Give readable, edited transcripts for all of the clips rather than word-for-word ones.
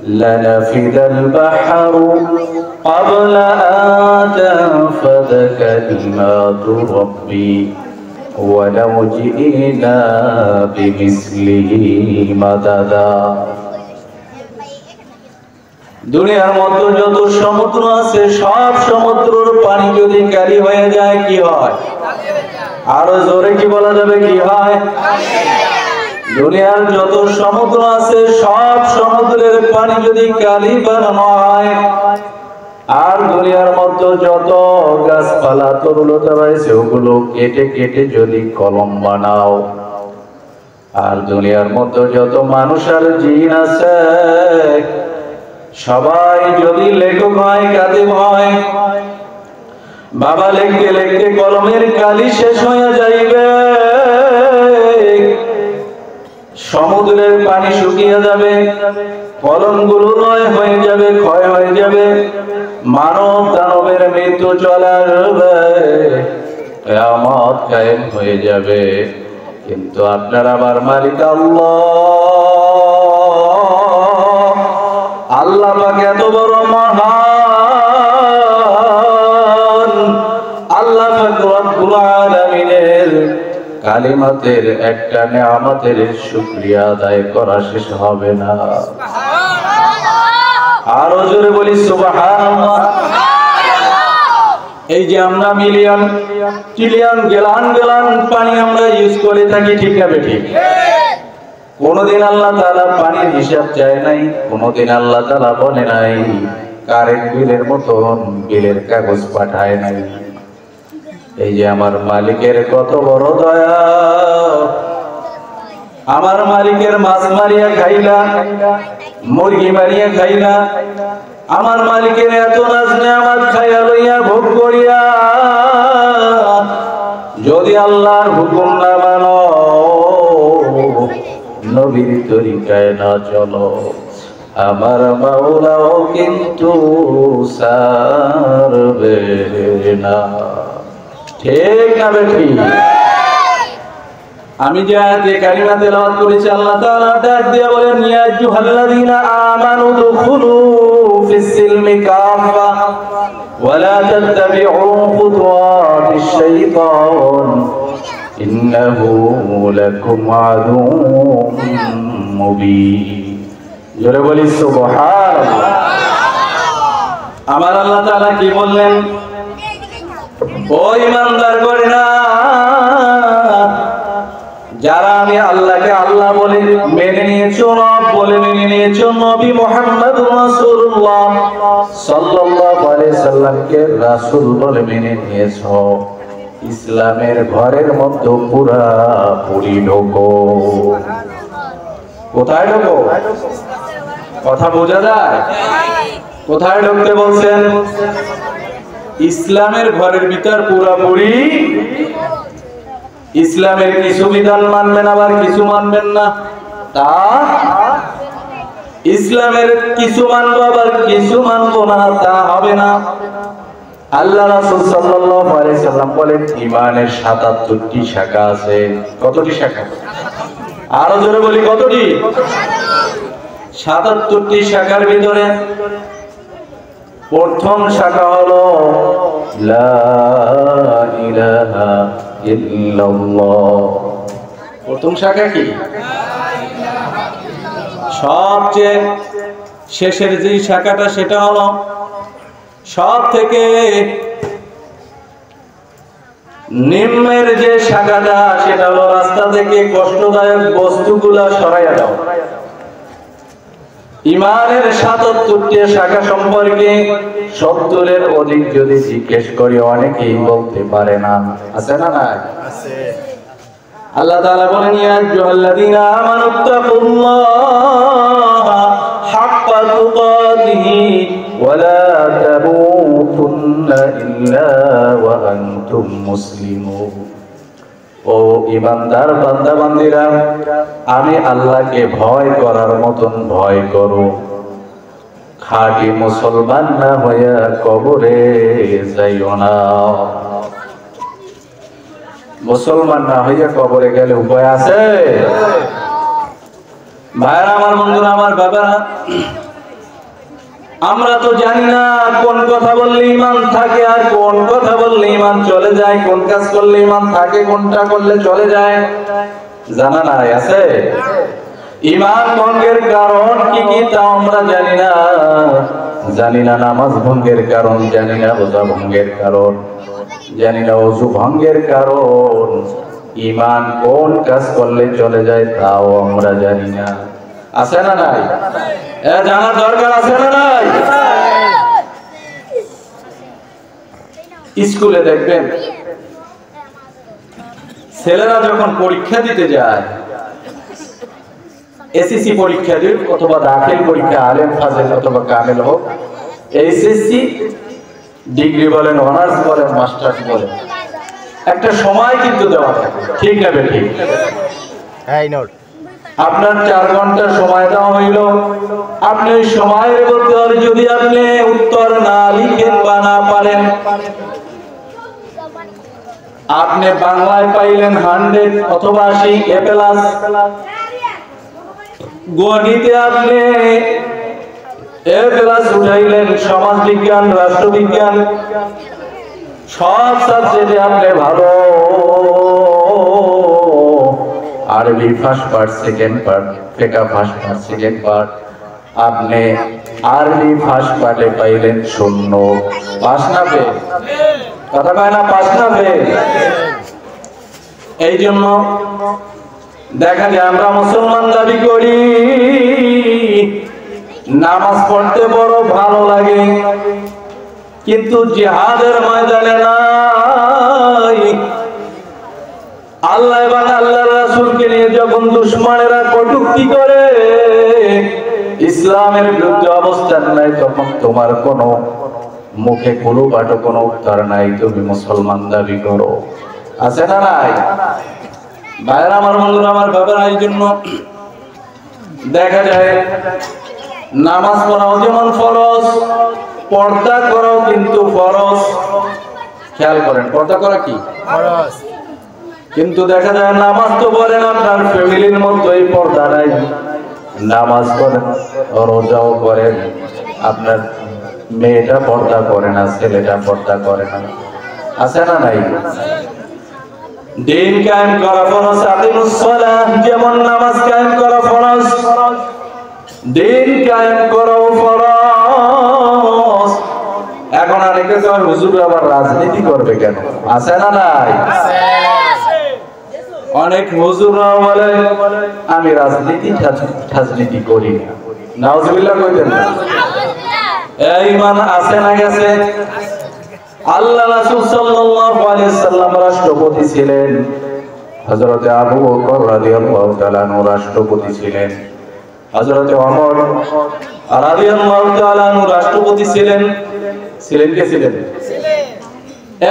لنفد البحر قبل أن تنفد كلمات ربي ولو جئنا بمثله مددا। দুনিয়ার মধ্যে যত সমুদ্র আছে সব সমুদ্রের পানি যদি কালি হয়ে যায় কি হয়? আরো জোরে কি বলা যাবে কি হয়? দুনিয়ার যত সমুদ্র আছে সব সমুদ্রের পানি যদি কালি বানানো হয়, আর দুনিয়ার মধ্যে যত গাছপালা তরুলতা রয়েছে ওগুলো কেটে কেটে যদি কলম বানাও, আর দুনিয়ার মধ্যে যত মানুষ আর জিন আছে সবাই যদি লেখক হয় কাতিব হয়, বাবা লিখতে লিখতে কলমের কালি শেষ হয়ে যাইবে, সমুদ্রের পানি শুকিয়ে যাবে, কলমগুলো নয় হয়ে যাবে, ক্ষয় হয়ে যাবে, মানব দানবের মৃত্যু চলে আসবে, কিয়ামত কায়েম হয়ে যাবে। কিন্তু আপনার আমার মালিক আল্লাহ, আল্লাহ পাক এত বড় মহান, আল্লাহ পাক রব্বুল আলামিনের কালিমাতের একটা নিয়ামতের শুকরিয়া আদায় করা শেষ হবে না। আরো জোরে বলি সুবহানাল্লাহ। এই যে আমরা মিলিয়ন ট্রিলিয়ন গ্যালন গ্যালন পানি আমরা ইউজ করে থাকি, ঠিক না বেঠিক? কোনদিন আল্লাহ তাআলা পানির হিসাব চায় নাই, কোনদিন আল্লাহ তাআলা বলে নাই কারেন্ট বিলের মতন বিলের কাগজ পাঠায় নাই। এই যে আমার মালিকের কত বড় দয়া, আমার মালিকের মাছ মারিয়া খাইলা, মুরগি মারিয়া খাইলা, আমার মালিকের এত নাজ নেয়ামত খাইয়া লইয়া ভোগ করিয়া যদি আল্লাহর হুকুম না মানো, নবীর তরিকায় না চলো, আমার মাওলাও কিন্তু ছাড়বে না। ঠিক না বেঠিক? আমি যে আয়াতে কারিমা তেলাওয়াত করেছি, আল্লাহ তাআলা ডাক দিয়ে বলেন ইয়া আইয়ুহাল্লাযীনা আমানু দুখুলু ফিস-সিলমি কাফা ওয়া লা তাত্তাবিউ খুতুওয়াতিশ শাইতান ইন্নাহু লাকুম আদুউম মুবিন। জোরে বলি সুবহানাল্লাহ। আমার আল্লাহ তাআলা কি বললেন? ও ঈমানদার গণেরা, যারা আমি আল্লাহকে আল্লাহ বলে মেনে নিয়েছো, রব বলে মেনে নিয়েছো, নবী মুহাম্মদুর রাসূলুল্লাহ সাল্লাল্লাহু আলাইহি সাল্লামকে রাসূল বলে মেনে নিয়েছো, ইসলামের ঘরের মধ্যে পুরাপুরি ঢোকো। কোথায় ঢোকো? কথা বোঝা যায়? কোথায় ঢুকতে বলছেন? ইসলামের ঘরের ভিতর পুরাপুরি। ইসলামের কিছু বিধান মানবেন, আবার কিছু মানবেন না, তা ইসলামের কিছু মানবো আবার কিছু মানবো না, তা হবে না। আল্লাহ রাসূল সাল্লাল্লাহু আলাইহি সাল্লাম বলেন ঈমানের ৭৭টি শাখা আছে। কতটি শাখা? আরো জোরে বলি কতটি? ৭৭টি শাখার ভিতরে প্রথম শাখা হলো লা ইলাহা ইল্লাল্লাহ। প্রথম শাখা কি? সবচেয়ে শেষের যে শাখাটা সেটা হলো সব থেকে নিম্নের যে শাখাটা সেটা হলো রাস্তা থেকে কষ্টদায়ক বস্তুগুলা সরাইয়া দাও। ঈমানের ৭৭টি শাখা সম্পর্কে ৭০-এর অধিক যদি জিজ্ঞেস করি অনেকেই বলতে পারে না। আছে না? না আছে। আল্লাহ তাআলা বলেন ইয়া আইয়ুহাল্লাযীনা আমানুত্তাকুল্লাহা হাক্কা তুকাতিহি ওয়া লা তামুতুন্না ইল্লা ওয়া আনতুম মুসলিমুন। ও ঈমানদার বান্দা বান্দীরা, আমি আল্লাহকে ভয় করার মতন ভয় করো, খাঁটি মুসলমান না হইয়া কবরে যাইও না। মুসলমান না হইয়া কবরে গেলে উপায় আছে? ভাইরা আমার, বন্ধুরা আমার, বাবারা, আমরা তো জানি না কোন কথা বললে ঈমান থাকে আর কোন কথা বললে ঈমান চলে যায়, কোন কাজ করলে ঈমান থাকে, কোনটা করলে চলে যায়, জানা নাই আছে? ঈমান ভঙ্গের কারণ কি কি তা আমরা জানি না। জানি না নামাজ ভঙ্গের কারণ, জানি না রোজা ভঙ্গের কারণ, জানি না ওযু ভঙ্গের কারণ। ঈমান কোন কাজ করলে চলে যায় তাও আমরা জানি না। আছে না নাই? জানার দরকার আছে না নাই? স্কুলে দেখবেন ছেলেরা যখন পরীক্ষা দিতে যায়, এসএসসি পরীক্ষা দিন অথবা দাখিল পরীক্ষা, আলেম ফাজেল অথবা কামেল হোক, এইচএসসি ডিগ্রি বলেন, অনার্স বলেন, মাস্টার্স বলেন, একটা সময় কিন্তু দেওয়া থাকে, ঠিক না বেঠিক? আপনার 4 ঘন্টা সময় দেওয়া হইল, আপনি ওই সময়ের মধ্যে যদি আপনি উত্তর না লিখেন বা না পারেন, আপনি বাংলায় পাইলেন 100 অথবা 80 A+, গণিতে আপনি A+ উঠাইলেন, সমাজ বিজ্ঞান, রাষ্ট্রবিজ্ঞান সব সাবজেক্টে আপনি ভালো, আরবি ফার্স্ট পার্ট, সেকেন্ড পার্ট, ফিকহ ফার্স্ট পার্ট, সেকেন্ড পার্ট, আপনি আরবি ফার্স্ট পার্টে পাইলেন 0, পাস না ফেল? কথা কয় না, পাস না ফেল? এই জন্য দেখা যায় আমরা মুসলমান দাবি করি, নামাজ পড়তে বড় ভালো লাগে, কিন্তু জিহাদের ময়দানে নাই। আল্লাহ এবং আল্লাহর রাসূলকে নিয়ে যখন দুশমনেরা কটূক্তি করে, ইসলামের বিরুদ্ধে অবস্থান নাই, তখন তোমার কোনো মুখে কোনো বাটো কোনো উত্তর নাই, তুমি মুসলমান দাবি করো। আছে না নাই? ভাইরা আমার, বন্ধুরা আমার, বাবারা, এই জন্য দেখা যায় নামাজ পড়াও যেমন ফরজ, পর্দা করাও কিন্তু ফরজ। খেয়াল করেন, পর্দা করা কি ফরজ, কিন্তু দেখা যায় নামাজ তো পড়েন, আপনার ফ্যামিলির মধ্যেই পর্দা নাই, নামাজ পড়েন, রোজাও করেন, আপনার মেয়েটা পর্দা করে না, ছেলেটা পর্দা করে না। আছে না নাই? দিন কায়েম করা ফরজ, আকিমুস সালাহ, যেমন নামাজ কায়েম করা ফরজ, দিন কায়েম করাও ফরজ। এখন অনেকে কয় হুজুর আবার রাজনীতি করবে কেন? আছে না নাই? অনেক হুজুররাও বলে আমি রাজনীতি করি না। নাউজুবিল্লাহ কইতেন না? এই ঈমান আছে না গেছে? আল্লাহ রাসূল সাল্লাল্লাহু আলাইহি সাল্লাম রাষ্ট্রপতি ছিলেন, হযরত আবু বকর রাদিয়াল্লাহু তাআলা আনহু রাষ্ট্রপতি ছিলেন, হযরত ওমর রাদিয়াল্লাহু তাআলা আনহু রাষ্ট্রপতি ছিলেন। ছিলেন কে ছিলেন?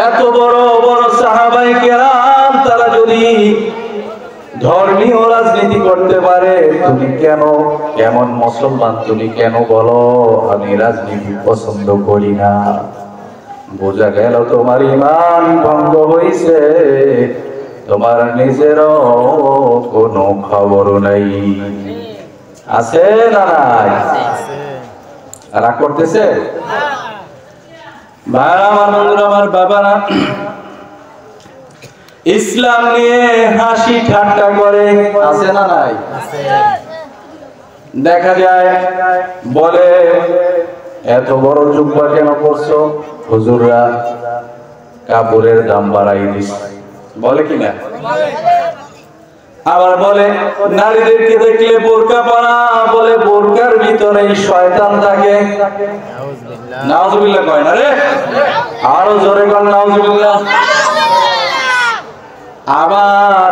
এত বড় বড় সাহাবায়ে কেরাম তারা যদি ধর্মীয় রাজনীতি করতে পারে, তুমি কেন, কেমন মুসলমান তুমি কেন বলো আমি রাজনীতি পছন্দ করি না? বোঝা গেল তোমার ঈমান ভঙ্গ হইছে, তোমার নিজেরও কোনো খবর নাই। আছে না নাই? রাগ করতেছে? ভাই আমার, বন্ধুরা আমার, বাবারা, ইসলাম নিয়ে হাসি ঠাট্টা করে। আছে না নাই? দেখা যায় বলে এত বড় জুব্বা কেন করছো? হুজুররা কাপড়ের দাম বাড়াই দিছে, বলে কিনা? আবার বলে নারীদেরকে দেখলে বোরকা পরা, বলে বোরকার ভিতরে শয়তান থাকে। নাউজুবিল্লাহ কয় না রে? আরো জোরে কর নাউজুবিল্লাহ। আবার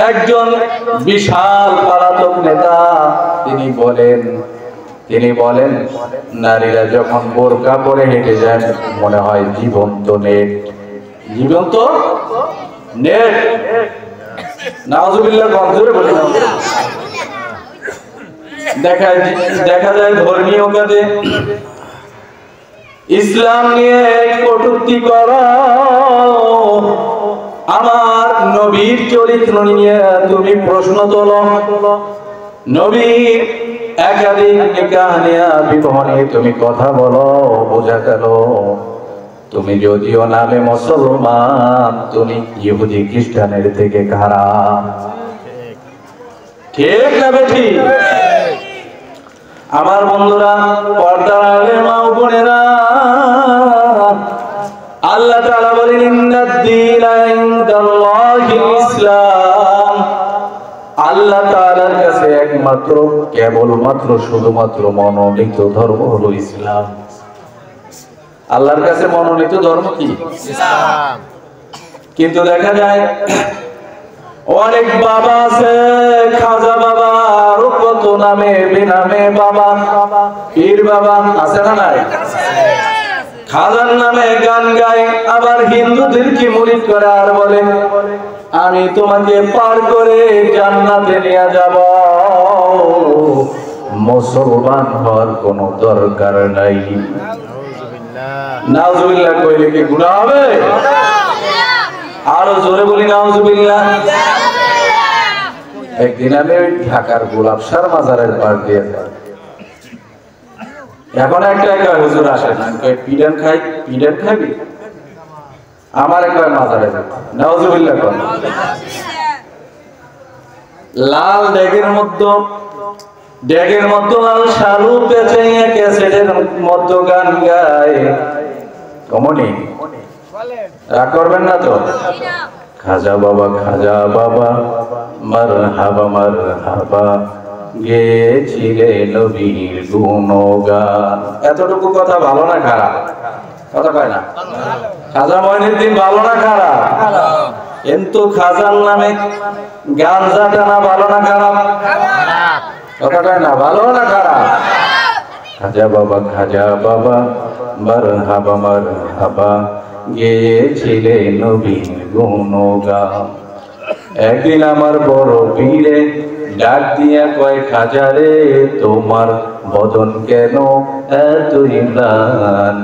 একজন বিশাল পলাতক নেতা তিনি বলেন নারীরা যখন বোরকা পরে হেঁটে যায় মনে হয় জীবন্ত নেট, জীবন্ত নেট। নাউজুবিল্লাহ জোরে বলি না। দেখা যায় ধর্মীয় কাজে ইসলাম নিয়ে কটূক্তি করো, আমার নবীর চরিত্র নিয়ে তুমি প্রশ্ন তোলো, নবী একাধিক নিকাহ নিয়া বিবাহ নিয়ে তুমি কথা বলো, বোঝা গেল তুমি যদিও নামে মুসলমান, তুমি ইহুদি খ্রিস্টানের থেকে খারাপ। ঠিক না বেঠি? আমার বন্ধুরা, পর্দার আড়ালে মা ও বোনেরা, আল্লাহ তাআলা বলেন ইন্নাদ-দীনা ইনদাল্লাহিল ইসলাম। আল্লাহ তাআলার কাছে একমাত্র কেবলমাত্র শুধুমাত্র মনোনীত ধর্ম হলো ইসলাম। আল্লাহর কাছে মনোনীত ধর্ম কি? ইসলাম। কিন্তু দেখা যায় অনেক বাবা আছে, খাজা বাবা, আরো কত নামে বেনামে বাবা, পীর বাবা আছে না নাই? খাজার নামে গান গায়, আবার হিন্দুদেরকে মুরিদ করে আর বলে আমি তোমাকে পার করে জান্নাতে নিয়ে যাব। মুসলমান হওয়ার কোনো দরকার নাই। নাউজুবিল্লাহ কইলে কি গুনাহ হবে? আরো জোরে বলি নাউজুবিল্লাহ। একদিন আমি ঢাকার গোলাপসার মাজারের পার দিয়ে এখন একটা হুজুর আসেন, পিডান খাই, পিডান খাবি? আমার একটা মাজারে নাউজুবিল্লাহ কর। লাল ডেগের মধ্যে লাল শালু পেঁচাইয়া ক্যাসেটের মধ্যে গান গায়। কমনি রাগ করবেন না তো? খাজা বাবা মারহাবা গেছিলে নবীর গুণগান। এতটুকু কথা ভালো না খারাপ? কথা কয় না? খাজা মঈনুদ্দিন ভালো না খারাপ? কিন্তু খাজার নামে গাঞ্জা টানা ভালো না খারাপ? কথা কয় না? ভালো না খারাপ? খাজা বাবা মারহাবা গেছিলে নবীর গুণগান। একদিন আমার বড় পীরে ডাক দিয়া কয় খাজারে তোমার বদন কেন এত ইমরান?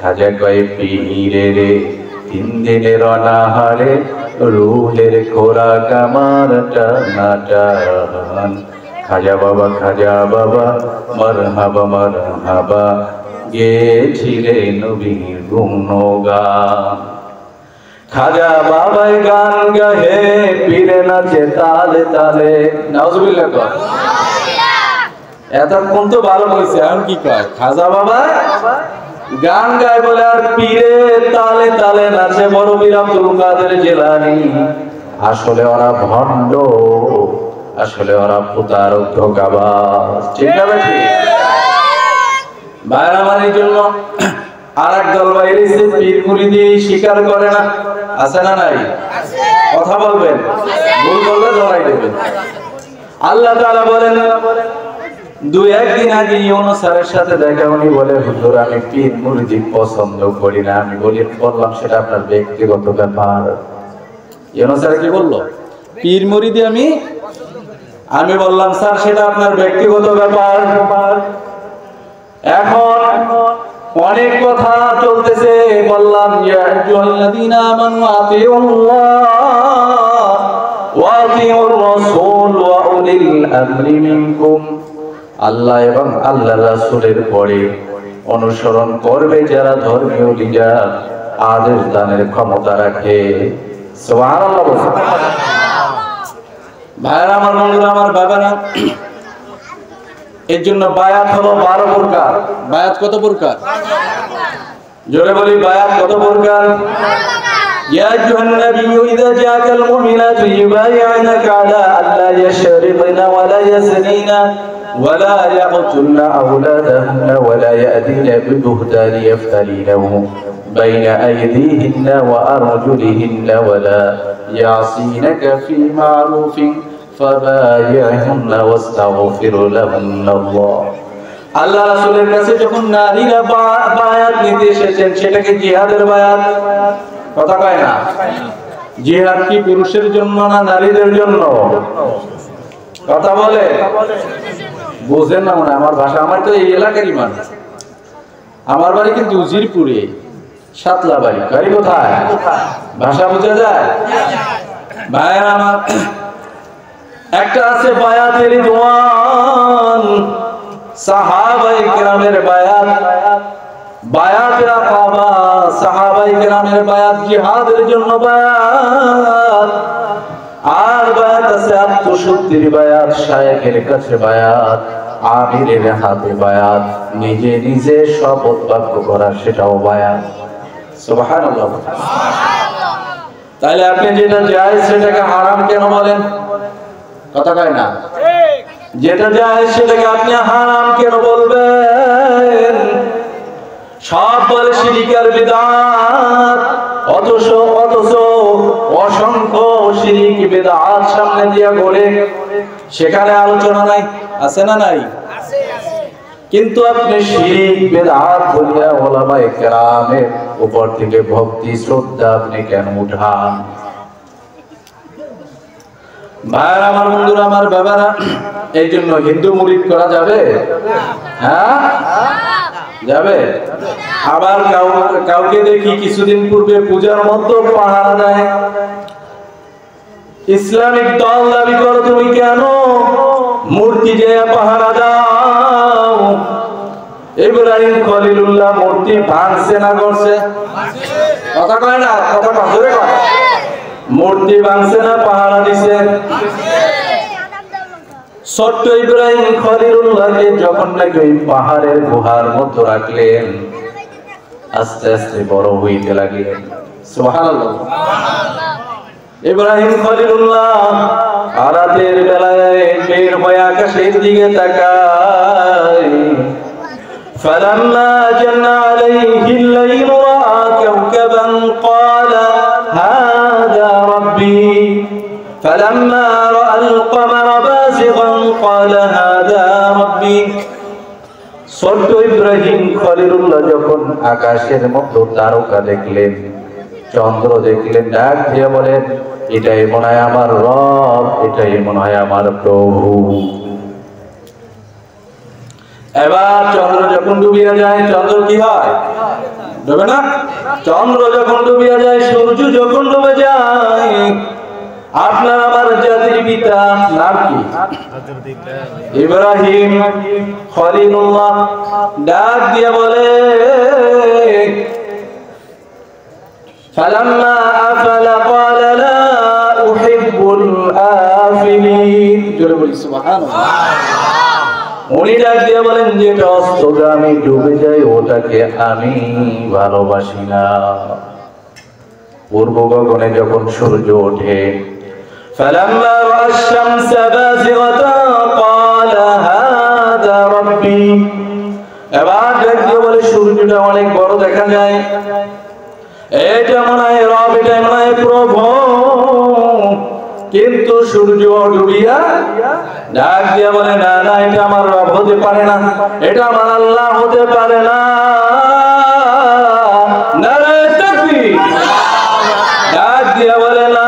খাজা কয় পীরে রে 3 দিনের অনাহারে রুহের খোরাক আমার টানাটান। খাজা বাবা মারহাবা গেছিলে নবীর গুণগান। খাজা বাবাই গান গাহে, পীরে নাচে তালে তালে। নাউজুবিল্লাহ কর। এতক্ষণ তো ভালো কইছে, এখন কি কয়? খাজা বাবা গান গায় বলে আর পীরে তালে তালে নাচে। বড় পীর আব্দুল কাদের জিলানী। আসলে ওরা ভণ্ড, আসলে ওরা প্রতারক, ধোঁকাবাজ। ঠিক না বেঠি? ভাইরা আমার এই জন্য আরেক দল বাইরে পীর মুরিদি স্বীকার করে না, আছে না নাই? কথা বলবেন, ভুল বললে ধরাই দেবেন। আল্লাহ তাআলা বলেন 2-1 দিন আগে ইউনূস স্যারের সাথে দেখা, উনি বলে হুজুর আমি পীর মুরিদি পছন্দ করি না। আমি বললাম সেটা আপনার ব্যক্তিগত ব্যাপার। ইউনূস স্যার কি বললো? পীর মুরিদি আমি বললাম স্যার সেটা আপনার ব্যক্তিগত ব্যাপার। এখন অনেক কথা চলতেছে, বললাম ইয়া আইয়ুহাল্লাযীনা আমানু আতিউল্লাহ ওয়া আতিউর রাসূল ওয়া উলিল আমরি মিনকুম। আল্লাহ এবং আল্লাহর রাসূলের পরে অনুসরণ করবে যারা ধর্মীয় লিডার, আদেশ দানের ক্ষমতা রাখে। সুবহানাল্লাহ। ভাইরা আমার, বন্ধুরা আমার, বাবারা, এর জন্য বায়াত হলো 12 প্রকার। বায়াত কত প্রকার? জোরে বলি, বায়াত কত প্রকার? ইয়া আইয়ুহান নাবিয়্যু ইযা জাআকাল মুমিনাতু ইউবাই'উনাকা আলা আল্লা ইয়াশরিকনা ওয়া লা ইয়াজনিনা ওয়া লা ইয়াকতুলনা আওলাদাহুন্না ওয়া লা ইয়া'তিনা বিবুহতানি ইয়াফতারিনাহু বাইনা আইদিহিন্না ওয়া আরজুলিহিন্না ওয়া লা ইয়াসিনাকা ফি মা'রুফিন ফাবাই'হুন্না ওয়াস্তাগফির লাহুন্নাল্লাহ। আল্লাহ রাসূলের কাছে যখন নারীরা বায়াত নিতে এসেছেন, সেটাকে জিহাদের বায়াত। কথা কয় না? জিহাদ কি পুরুষের জন্য না নারীদের জন্য? কথা বলে বুঝেন না মনে? আমার ভাষা, আমার তো এই এলাকারই মানুষ। আমার বাড়ি কিন্তু উজিরপুরে, সাতলা বাড়ি। বাড়ি কোথায়? ভাষা বোঝা যায়? ভাইরা আমার, একটা আছে বায়াতের রিদওয়ান। সাহাবায়ে কেরামের বায়াত, বায়াতে আকাবা, সাহাবায়ে কেরামের বায়াত, জিহাদের জন্য বায়াত, আর বায়াত আছে আত্মশুদ্ধির বায়াত, শায়েখের কাছে বায়াত, আমিরের হাতে বায়াত, নিজে নিজে শপথ বাক্য করা সেটাও বায়াত। সুবহানাল্লাহ। তাহলে আপনি যেটা জায়েজ সেটাকে হারাম কেন বলেন? কথা কয় না। যেটা জায়েজ সেটাকে আপনি হারাম কেন বলবেন? সব বলে শিরক আর বিদআত, অথচ অসংখ্য শিরক বিদআত সামনে দিয়া বলে সেখানে আলোচনা নাই, আছে না নাই? কিন্তু আপনি শিরক বিদআত বলিয়া উলামায়ে কেরামের উপর থেকে ভক্তি শ্রদ্ধা আপনি কেন উঠান? ভাইরা আমার, বন্ধুরা আমার, বাবারা, এই জন্য হিন্দু মুরিদ করা যাবে? হ্যাঁ, যাবে। আবার কাউকে দেখি কিছুদিন পূর্বে পূজার মধ্যে পাহারা দেয়। ইসলামিক দল দাবি করো, তুমি কেন মূর্তি যে পাহারা দাও? ইব্রাহিম খলিলুল্লাহ মূর্তি ভাঙছে না করছে? কথা কয় না, কথা জোরে কয়। মূর্তি ভাঙছে না পাহারা দিছে? ছোট্ট ইব্রাহিম খলিলুল্লাহকে যখন নাকি ওই পাহাড়ের গুহার মধ্যে রাখলেন, আস্তে আস্তে বড় হইতে লাগলেন। সুবহানাল্লাহ। ইব্রাহিম খলিলুল্লাহ রাতের বেলায় বের হয়ে আকাশের দিকে তাকায়। فلما جن عليه الليل رأى كوكبا قال هذا ربي فلما رأى القمر بازغا قال هذا ربي। ছোট্ট ইব্রাহিম খলিলুল্লাহ যখন আকাশের মধ্যে তারকা দেখলেন, চন্দ্র দেখলেন, ডাক দিয়ে বলেন, এটাই মনে হয় আমার রব, এটাই মনে হয় আমার প্রভু। এবার চন্দ্র যখন ডুবিয়া যায়, চন্দ্র কি হয়? ডুবে না? চন্দ্র যখন ডুবিয়া যায়, সূর্য যখন ডুবে যায়, আপনার আমার জাতির পিতা নাম কি? ইব্রাহিম খলিলুল্লাহ ডাক দিয়ে বলে, فلما أفل قال لا أحب الآفلين। জোরে বলি সুবহানাল্লাহ। উনি ডাক দিয়ে বলেন, যেটা অস্তগামী ডুবে যায় ওটাকে আমি ভালোবাসি না। পূর্ব গগনে যখন সূর্য ওঠে, فلما رأى الشمس بازغة قال هذا ربي। এবার ডাক দিয়ে বলে, সূর্যটা অনেক বড় দেখা যায়, এটা মনে হয় রব, এটা মনে হয় প্রভু। কিন্তু সূর্য ডুবিয়া ডাক দিয়া বলে, না না, এটা আমার রব হতে পারে না, এটা আমার আল্লাহ হতে পারে না। নারায়ে তাকবীর। ডাক দিয়া বলে, না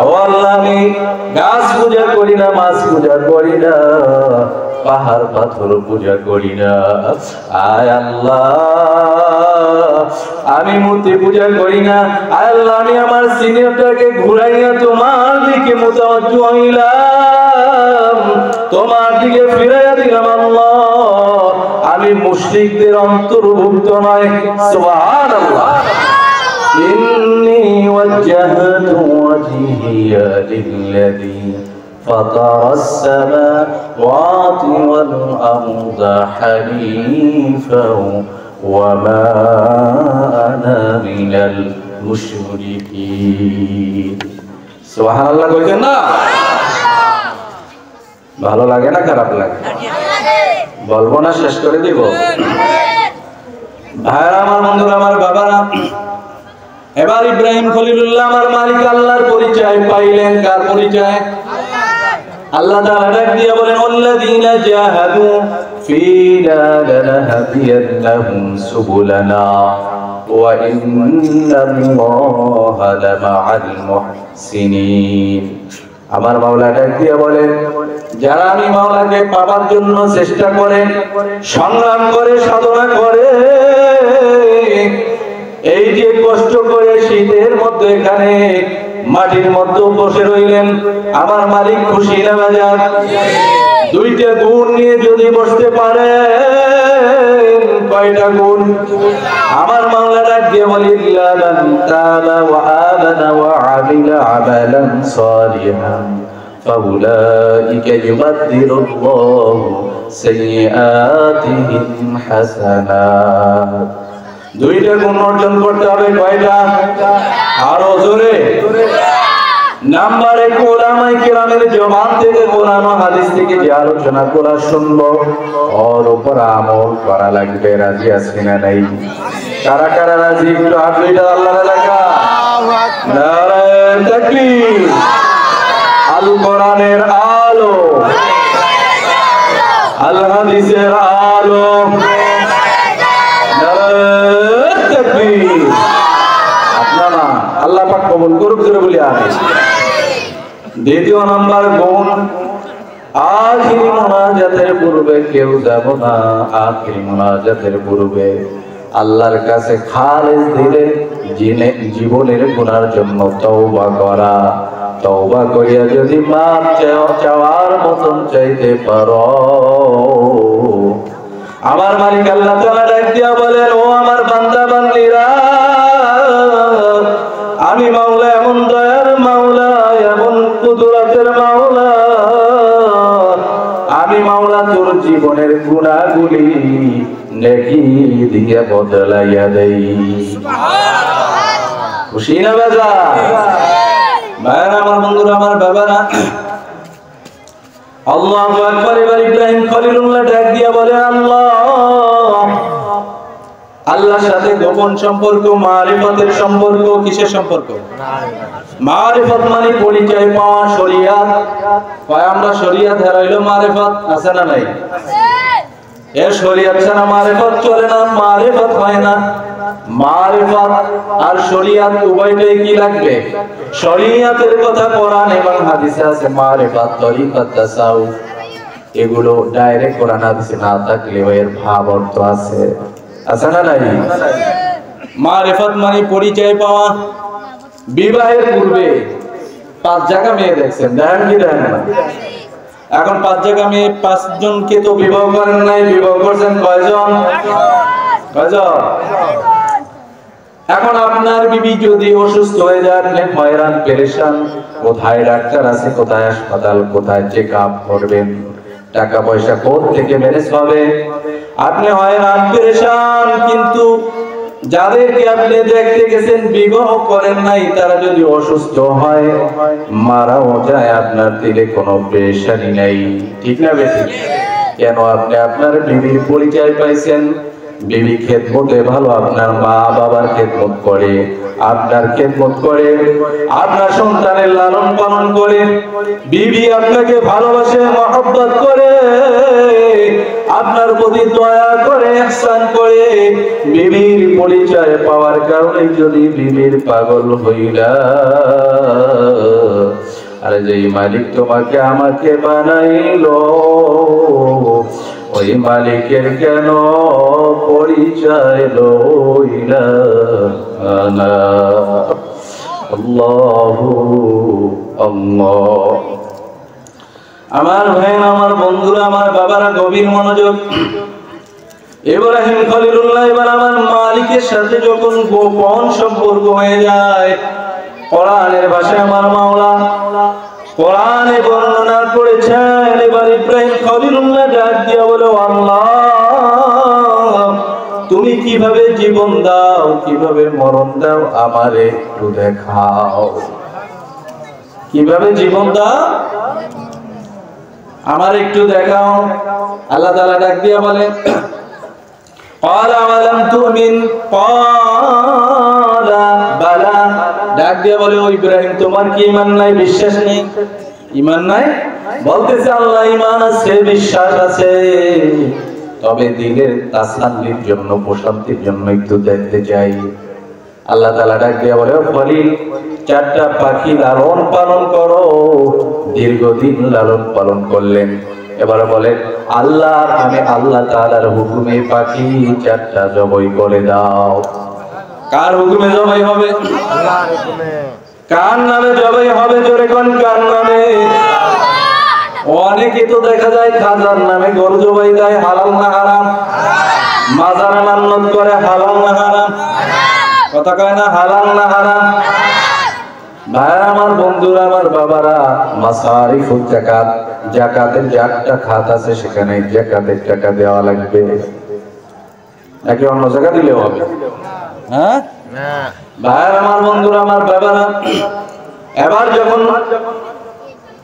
ও আল্লাহ, আমি গাছ পূজা করি না, মাছ পূজা করি না, পাহাড় পাথর পূজা করি না। আয় আল্লাহ, আমি মূর্তি পূজা করি না। আয় আল্লাহ, আমি আমার সিনেটাকে ঘুরাইয়া তোমার দিকে মুতাওয়াজ্জিহ হইলাম, তোমার দিকে ফিরাইয়া দিলাম। আল্লাহ, আমি মুশরিকদের অন্তর্ভুক্ত নয়। সুবহানাল্লাহ। ইন্নী ওয়াজ্জাহতু ওয়াজহিয়া লিল্লাযী فطر السماوات والأرض حنيفا وما أنا من المشركين। সুবহানাল্লাহ কইছেন না? ভালো লাগে না খারাপ লাগে? বলবো না, শেষ করে দিব? ভাইরা আমার, বন্ধুরা আমার, বাবারা, এবার ইব্রাহিম খলিলুল্লাহ আমার মালিক আল্লাহর পরিচয় পাইলেন। কার পরিচয়? আল্লাহ তাআলা ডাক দিয়ে বলেন, আল্লাযীনা জাহাদু ফীনা লানাহদিয়ান্নাহুম সুবুলানা ওয়া ইন্নাল্লাহা লামাআল মুহসিনিন। আমার মাওলা ডাক দিয়ে বলেন, যারা আমি মাওলাকে পাবার জন্য চেষ্টা করে, সংগ্রাম করে, সাধনা করে, এই যে কষ্ট করে শীতের মধ্যে এখানে মাটির মধ্যে বসে রইলেন, আমার মালিক খুশি না বাজার? দুইটা গুণ নিয়ে যদি বসতে পারেন, কয়টা গুণ? আমার মাওলা ডাক দিয়ে বলে ইল্লা মান তাবা ওয়া আমানা ওয়া আমিলা আমালান সালিহান ফাউলাইকা ইউবাদদিলুল্লাহু সাইয়্যাতিহিম হাসানাত। দুইটা গুণ অর্জন করতে হবে, কয়টা? আরো জোরে। নাম্বার 1, উলামায়ে কিরামের জবান থেকে কোরআন ও হাদিস থেকে যে আলোচনা করা শুনবো, ওর উপর আমল করা লাগবে। রাজি আছি না নাই? কারা কারা রাজি? একটু হাত দুইটা আল্লাহর এলাকা। নারে তাকবীর। আল কোরআনের আলো, আল হাদিসের আলো। নারে তাকবীর। আপনারা আল্লাহ পাক কবুল করুক জোরে বলি আমিন। দ্বিতীয় নাম্বার গুণ, আখিরি মুনাজাতের পূর্বে কেউ যাব না। আখিরি মুনাজাতের পূর্বে আল্লাহর কাছে খালেস দিলে জীবনের গুনার জন্য তওবা করা। তওবা করিয়া যদি মাপ চাওয়ার মতন চাইতে পারো, আমার মালিক আল্লাহ তাআলা ডাক দিয়া বলেন, ও আমার বান্দা বান্দীরা, আমি মাওলা এমন দয়ার মাওলা, এমন কুদরতের মাওলা, আমি মাওলা তোর জীবনের গুনাহগুলি নেকি দিয়ে বদলাইয়া দেই। খুশি না বাজা? ভাইরা আমার, বন্ধুরা আমার, বাবারা, আল্লাহু আকবার। এবার ইব্রাহিম খলিলুল্লাহ ডাক দিয়া বলে, আল্লাহর সাথে গোপন সম্পর্ক, মারিফতের সম্পর্ক। কিসের সম্পর্ক? মারিফত মানে পরিচয় পাওয়া, শরিয়াত। আমরা শরিয়াত হারাইলো, মারিফত আছে না নাই? এ শরিয়াত ছাড়া মারিফত চলে না, মারিফত হয় না। মারিফত আর শরিয়াত উভয়টাই কি লাগবে? শরিয়াতের কথা কোরআন এবং হাদিসে আছে, মারিফত, তরিকত, তাসাউফ, এগুলো ডাইরেক্ট কোরআন হাদিসে না থাকলেও এর ভাব অর্থ আছে। আছে না নাই? মারিফত মানে পরিচয় পাওয়া। বিবাহের পূর্বে 5 জায়গা মেয়ে দেখছেন, দেখেন কি দেখেন না? এখন 5 জায়গা মেয়ে, 5 জনকে তো বিবাহ করেন নাই, বিবাহ করছেন কয়জন? কয়জন? এখন আপনার বিবি যদি অসুস্থ হয়ে যায়, আপনি হয়রান পেরেশান, কোথায় ডাক্তার আছে, কোথায় হাসপাতাল, কোথায় চেক আপ করবেন, টাকা পয়সা কোথা থেকে ম্যানেজ হবে, আপনি হয়রান পেরেশান। কিন্তু যাদেরকে আপনি দেখতে গেছেন, বিবাহ করেন নাই, তারা যদি অসুস্থ হয়, মারাও যায়, আপনার দিলে কোনো পেরেশানি নাই। ঠিক না বেশি? কেন? আপনি আপনার বিবির পরিচয় পাইছেন। বিবি খেদমতে ভালো, আপনার মা বাবার খেদমত করে, আপনার খেদমত করে, আপনার সন্তানের লালন পালন করে। বিবি আপনাকে ভালোবাসে, মহব্বত করে, আপনার প্রতি দয়া করে, ইহসান করে। বিবির পরিচয় পাওয়ার কারণে যদি বিবির পাগল হইলা, আরে যেই মালিক তোমাকে আমাকে বানাইলো, ওই মালিকের কেন পরিচয় লইলা না? আল্লাহু আল্লাহ। আমার ভাই, আমার বন্ধুরা, আমার বাবারা, গভীর মনোযোগ। ইব্রাহিম খলিলুল্লাহ এবার আমার মালিকের সাথে যখন গোপন সম্পর্ক হয়ে যায়, কোরআনের ভাষায় আমার মাওলা কোরআনে বর্ণনা করেছেন। এবার ইব্রাহিম খলিলুল্লাহ ডাক দিয়া বলে, আল্লাহ, তুমি কিভাবে জীবন দাও, কিভাবে মরণ দাও, আমারে একটু দেখাও। কিভাবে জীবন দাও, আমার একটু দেখাও। আল্লাহ তাআলা ডাক দিয়া বলে, قال ولم تؤمن قال بلى। ডাক দিয়া বলে, ও ইব্রাহিম, তোমার কি ঈমান নাই, বিশ্বাস নেই? ঈমান নাই বলতেছে, আল্লাহ ঈমান আছে, বিশ্বাস আছে, তবে দিলের তাসাল্লির জন্য, প্রশান্তির জন্য একটু দেখতে চাই। আল্লাহ তাআলা ডাক দিয়া বলে, ও খলিল, 4টা পাখি লালন পালন করো। দীর্ঘদিন লালন পালন করলেন। এবার বলে, আল্লাহ, আমি আল্লাহ তাআলার হুকুমে পাখি 4টা জবাই করে দাও। কার হুকুমে জবাই হবে? আল্লাহর হুকুমে। কার নামে জবাই হবে? জোরে কোন কার নামে? ও অনেকে তো দেখা যায় খাজার নামে গরু জবাই দেয়, হালাল না হারাম? মাজারে মান্নত করে, হালাল না হারাম? কথা কয় না, হালাল না হারাম? ভাই আমার, বন্ধুরা আমার, বাবারা, মাসারিফুল যাকাত, যাকাতের যে একটা খাত আছে সেখানে যাকাতের টাকা দেওয়া লাগবে, নাকি অন্য জায়গা দিলেও হবে? হ্যাঁ ভাই আমার, বন্ধুরা আমার, বাবারা, এবার যখন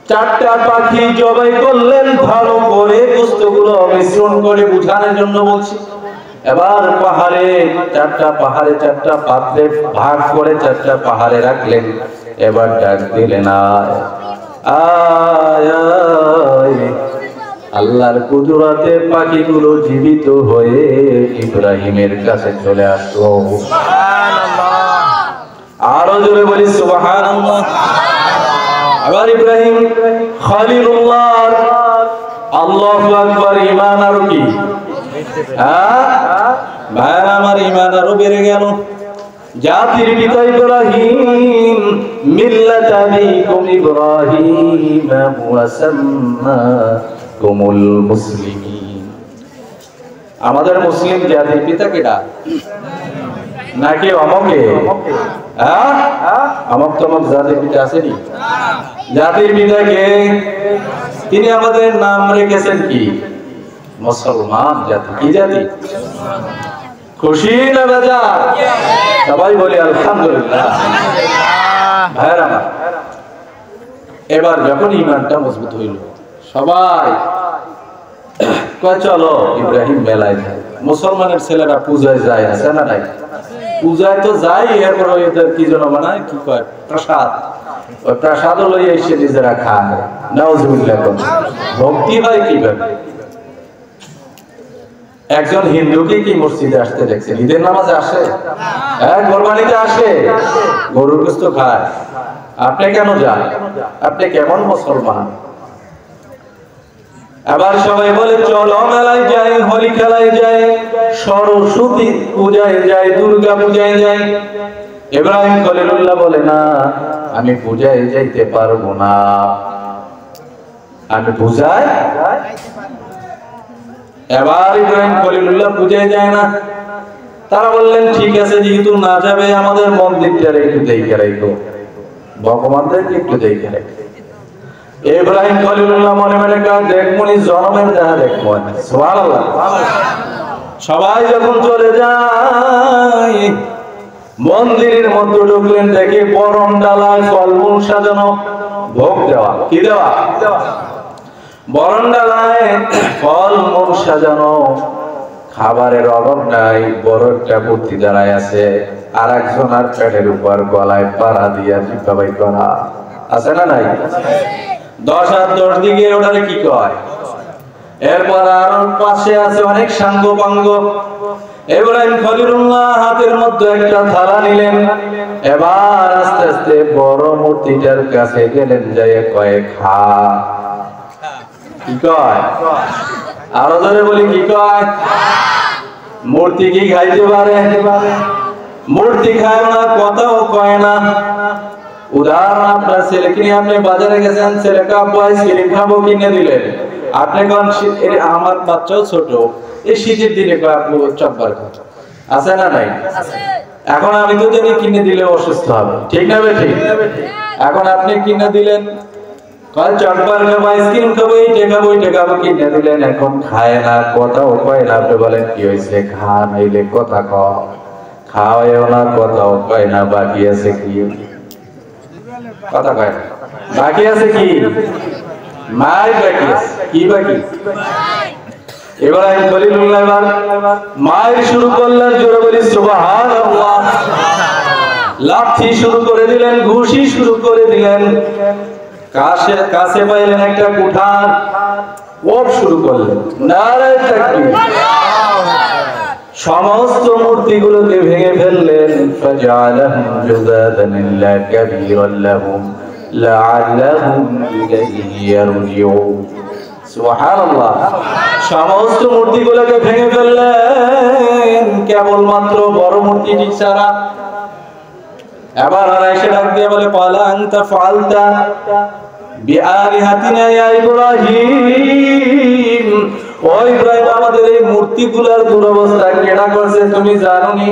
4টা পাখি জবাই করলেন, ভালো করে গোশতগুলো মিশ্রণ করে বুঝানোর জন্য বলছি। এবার পাহাড়ে 4টা পাহাড়ে 4টা পাত্রে ভাগ করে 4টা পাহাড়ে রাখলেন। এবার ডাক দিলেন, আয় আল্লাহর কুদরতে পাখিগুলো জীবিত হয়ে ইব্রাহিমের কাছে চলে আসলো। আরো জোরে বলি সুবহানাল্লাহ। আবার ইব্রাহিম খলিলুল্লাহ, আল্লাহু আকবার, ঈমান আর কি ভাই আমার, ঈমান আরো বেড়ে গেল। জাতির পিতা ইব্রাহিম, মিল্লাত আবিকুম ইব্রাহিম ওয়া সাম্মাকুমুল মুসলিমিন। আমাদের মুসলিম জাতির পিতা কেডা? নাকি অমকে? আমক তমক জাতির পিতা আসেনি? জাতির পিতাকে তিনি আমাদের নাম রেখেছেন কি? মুসলমান জাতি। কি জাতি? খুশি না বেজার? সবাই বলি আলহামদুলিল্লাহ। ভাইরা আমার, এবার যখন ঈমানটা মজবুত হইল, সবাই কয় চলো ইব্রাহিম মেলায় যায়। মুসলমানের ছেলেরা পূজায় যায়, আছে না নাই? পূজায় তো যাই, এরপর ওদের কি যেন বানায়, কি কয়, প্রসাদ। ওই প্রসাদও লইয়া এসে নিজেরা খায়। নাউজুবিল্লাহ। ভক্তি হয় কিভাবে? একজন হিন্দুকে কি মসজিদে আসতে দেখছেন? ঈদের নামাজে আসে? কোরবানিতে আসে, গরুর গোশত খায়। আপনি কেন যান? আপনি কেমন মুসলমান? আবার সবাই বলে চলো মেলায় যাই, হোলি খেলায় যাই, সরস্বতী পূজায় যাই, দুর্গা পূজায় যাই। ইব্রাহিম খলিলুল্লাহ বলে, না, আমি পূজায় যাইতে পারবো না, আমি পূজায়। এবার ইব্রাহিম খলিলুল্লাহ পূজায় যায় না। তারা বললেন, ঠিক আছে, যেহেতু না যাবে, আমাদের মন্দিরটা একটু দেখে রাখো, ভগবানদেরকে একটু দেখে রাখো। ইব্রাহিম খলিলুল্লাহ মনে মনে কয়, দেখমনি জনমের দেখা দেখবো। সুবহানাল্লাহ। সবাই যখন চলে যায়, মন্দিরের মধ্যে ঢুকলেন, দেখে বরণ ডালায় ফলমূল সাজানো, ভোগ দেওয়া। কি দেওয়া? বরণ ডালায় ফলমূল সাজানো, খাবারের অভাব নাই। বড় একটা মূর্তি দাঁড়ায় আছে, আর একজন আর পেটের উপর গলায় পাড়া দিয়া জিব্বাবাই করা, আছে না নাই? 10 আর 10 দিকে ওটারে কি কয়? এরপর আর পাশে আছে অনেক সাঙ্গ পাঙ্গ। ইব্রাহিম খলিলুল্লাহ হাতের মধ্যে একটা থালা নিলেন। এবার আস্তে আস্তে বড় মূর্তিটার কাছে গেলেন, যায় কয়, খা। কি কয়? আরো ধরে বলি, কি কয়? মূর্তি কি খাইতে পারে? মূর্তি খায় না, কথাও কয় না। উদাহরণ, আপনার ছেলেকে নিয়ে আপনি বাজারে গেছেন, ছেলেকে আব্বু আইসক্রিম খাবো কিনে দিলেন। আপনি কোন, আমার বাচ্চাও ছোট, এই শীতের দিনে কয় আব্বু চকবার খাবো, আছে না নাই? এখন আমি তো জানি কিনে দিলে অসুস্থ হবে, ঠিক না বেঠিক? এখন আপনি কিনে দিলেন, কয় চকবার খাবো, আইসক্রিম খাবো, এইটা খাবো, ওইটা খাবো, কিনে দিলেন। এখন খায় না, কথাও কয় না। আপনি বলেন, কি হয়েছে? খা, নাইলে কথা কয়। খাওয়াও না, কথাও কয় না, বাকি আছে কি? কথা কয় না, বাকি আছে কি? মাই বাকি আছে। কি বাকি? ইব্রাহিম খলিলুল্লাহ এবার মায়ের শুরু করলেন, জোরে বলি সুবহানাল্লাহ। লাঠি শুরু করে দিলেন, ঘুষি শুরু করে দিলেন। কাছে পাইলেন একটা কুঠার, কোপ শুরু করলেন, নারায়ে তাকবীর। সমস্ত মূর্তিগুলোকে ভেঙে ফেললেন। ফাজআলাহুম জুযাদান ইল্লা কাবীরান লাহুম লাআল্লাহুম ইলাইহি ইয়ারজিউন। সুবহানাল্লাহ। সমস্ত মূর্তিগুলোকে ভেঙে ফেললেন, কেবলমাত্র বড় মূর্তিটি ছাড়া। এবার আর এসে ডাক দিয়ে বলে, পালা আনতা ফালতা বিআলিহাতিনা ইয়া ইব্রাহিম, ও ইব্রাহিম আমাদের এই মূর্তিগুলোর দুরবস্থা কেডা করছে তুমি জানো নি?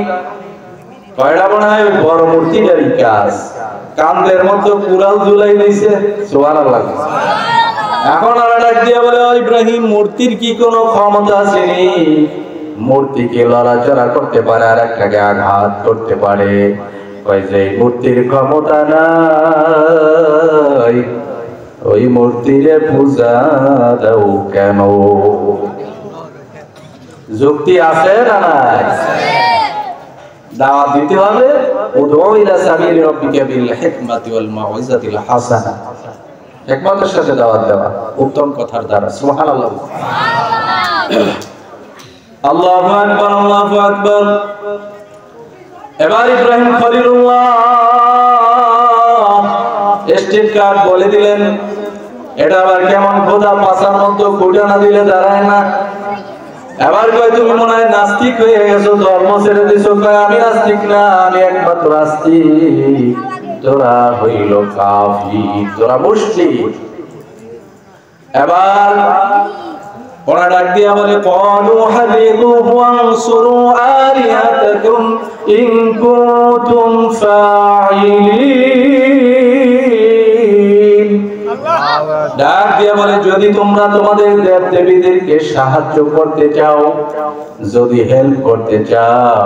কয়টা বানায় বড় মূর্তিটারই কাজ, কান্দের মতো কুড়াল ঝুলাই দিয়েছে। সুবহানাল্লাহ। এখন আর ডাক দিয়ে বলে, ও ইব্রাহিম মূর্তির কি কোনো ক্ষমতা আছে নি? মূর্তিকে লড়াচড়া করতে পারে আর একটাকে আঘাত করতে পারে। কয় যে মূর্তির ক্ষমতা নাই, ওই মূর্তিরে পূজা দাও কেন? যুক্তি আছে না নাই? দাওয়াত দিতে হবে। উদউ ইলা সাবিলি রাব্বিকা বিল হিকমাতি ওয়াল মাউইজাতিল হাসানা, হিকমতের সাথে দাওয়াত দেওয়া, উত্তম কথার দ্বারা। সুবহানাল্লাহ। আল্লাহু আকবার, আল্লাহু আকবার। এবার ইব্রাহিম খলিলুল্লাহ স্টেট কার্ড বলে দিলেন। এটা আবার কেমন খোদা, পাছার মতো খুঁটা না দিলে দাঁড়ায় না। এবার কয় তুমি মনে হয় নাস্তিক হয়ে গেছো, ধর্ম ছেড়ে দিছো। কয় আমি নাস্তিক না, আমি একমাত্র আস্তিক, তোরা হইল কাফির, তোরা মুশরিক। এবার ওরা ডাক দিয়া বলে, ক্বালু হাবিবুহু ওয়ানসুরু আলিহাতাকুম ইন কুনতুম ফাইলিন। ডাক দিয়া বলে, যদি তোমরা তোমাদের দেব দেবীদেরকে সাহায্য করতে চাও, যদি হেল্প করতে চাও,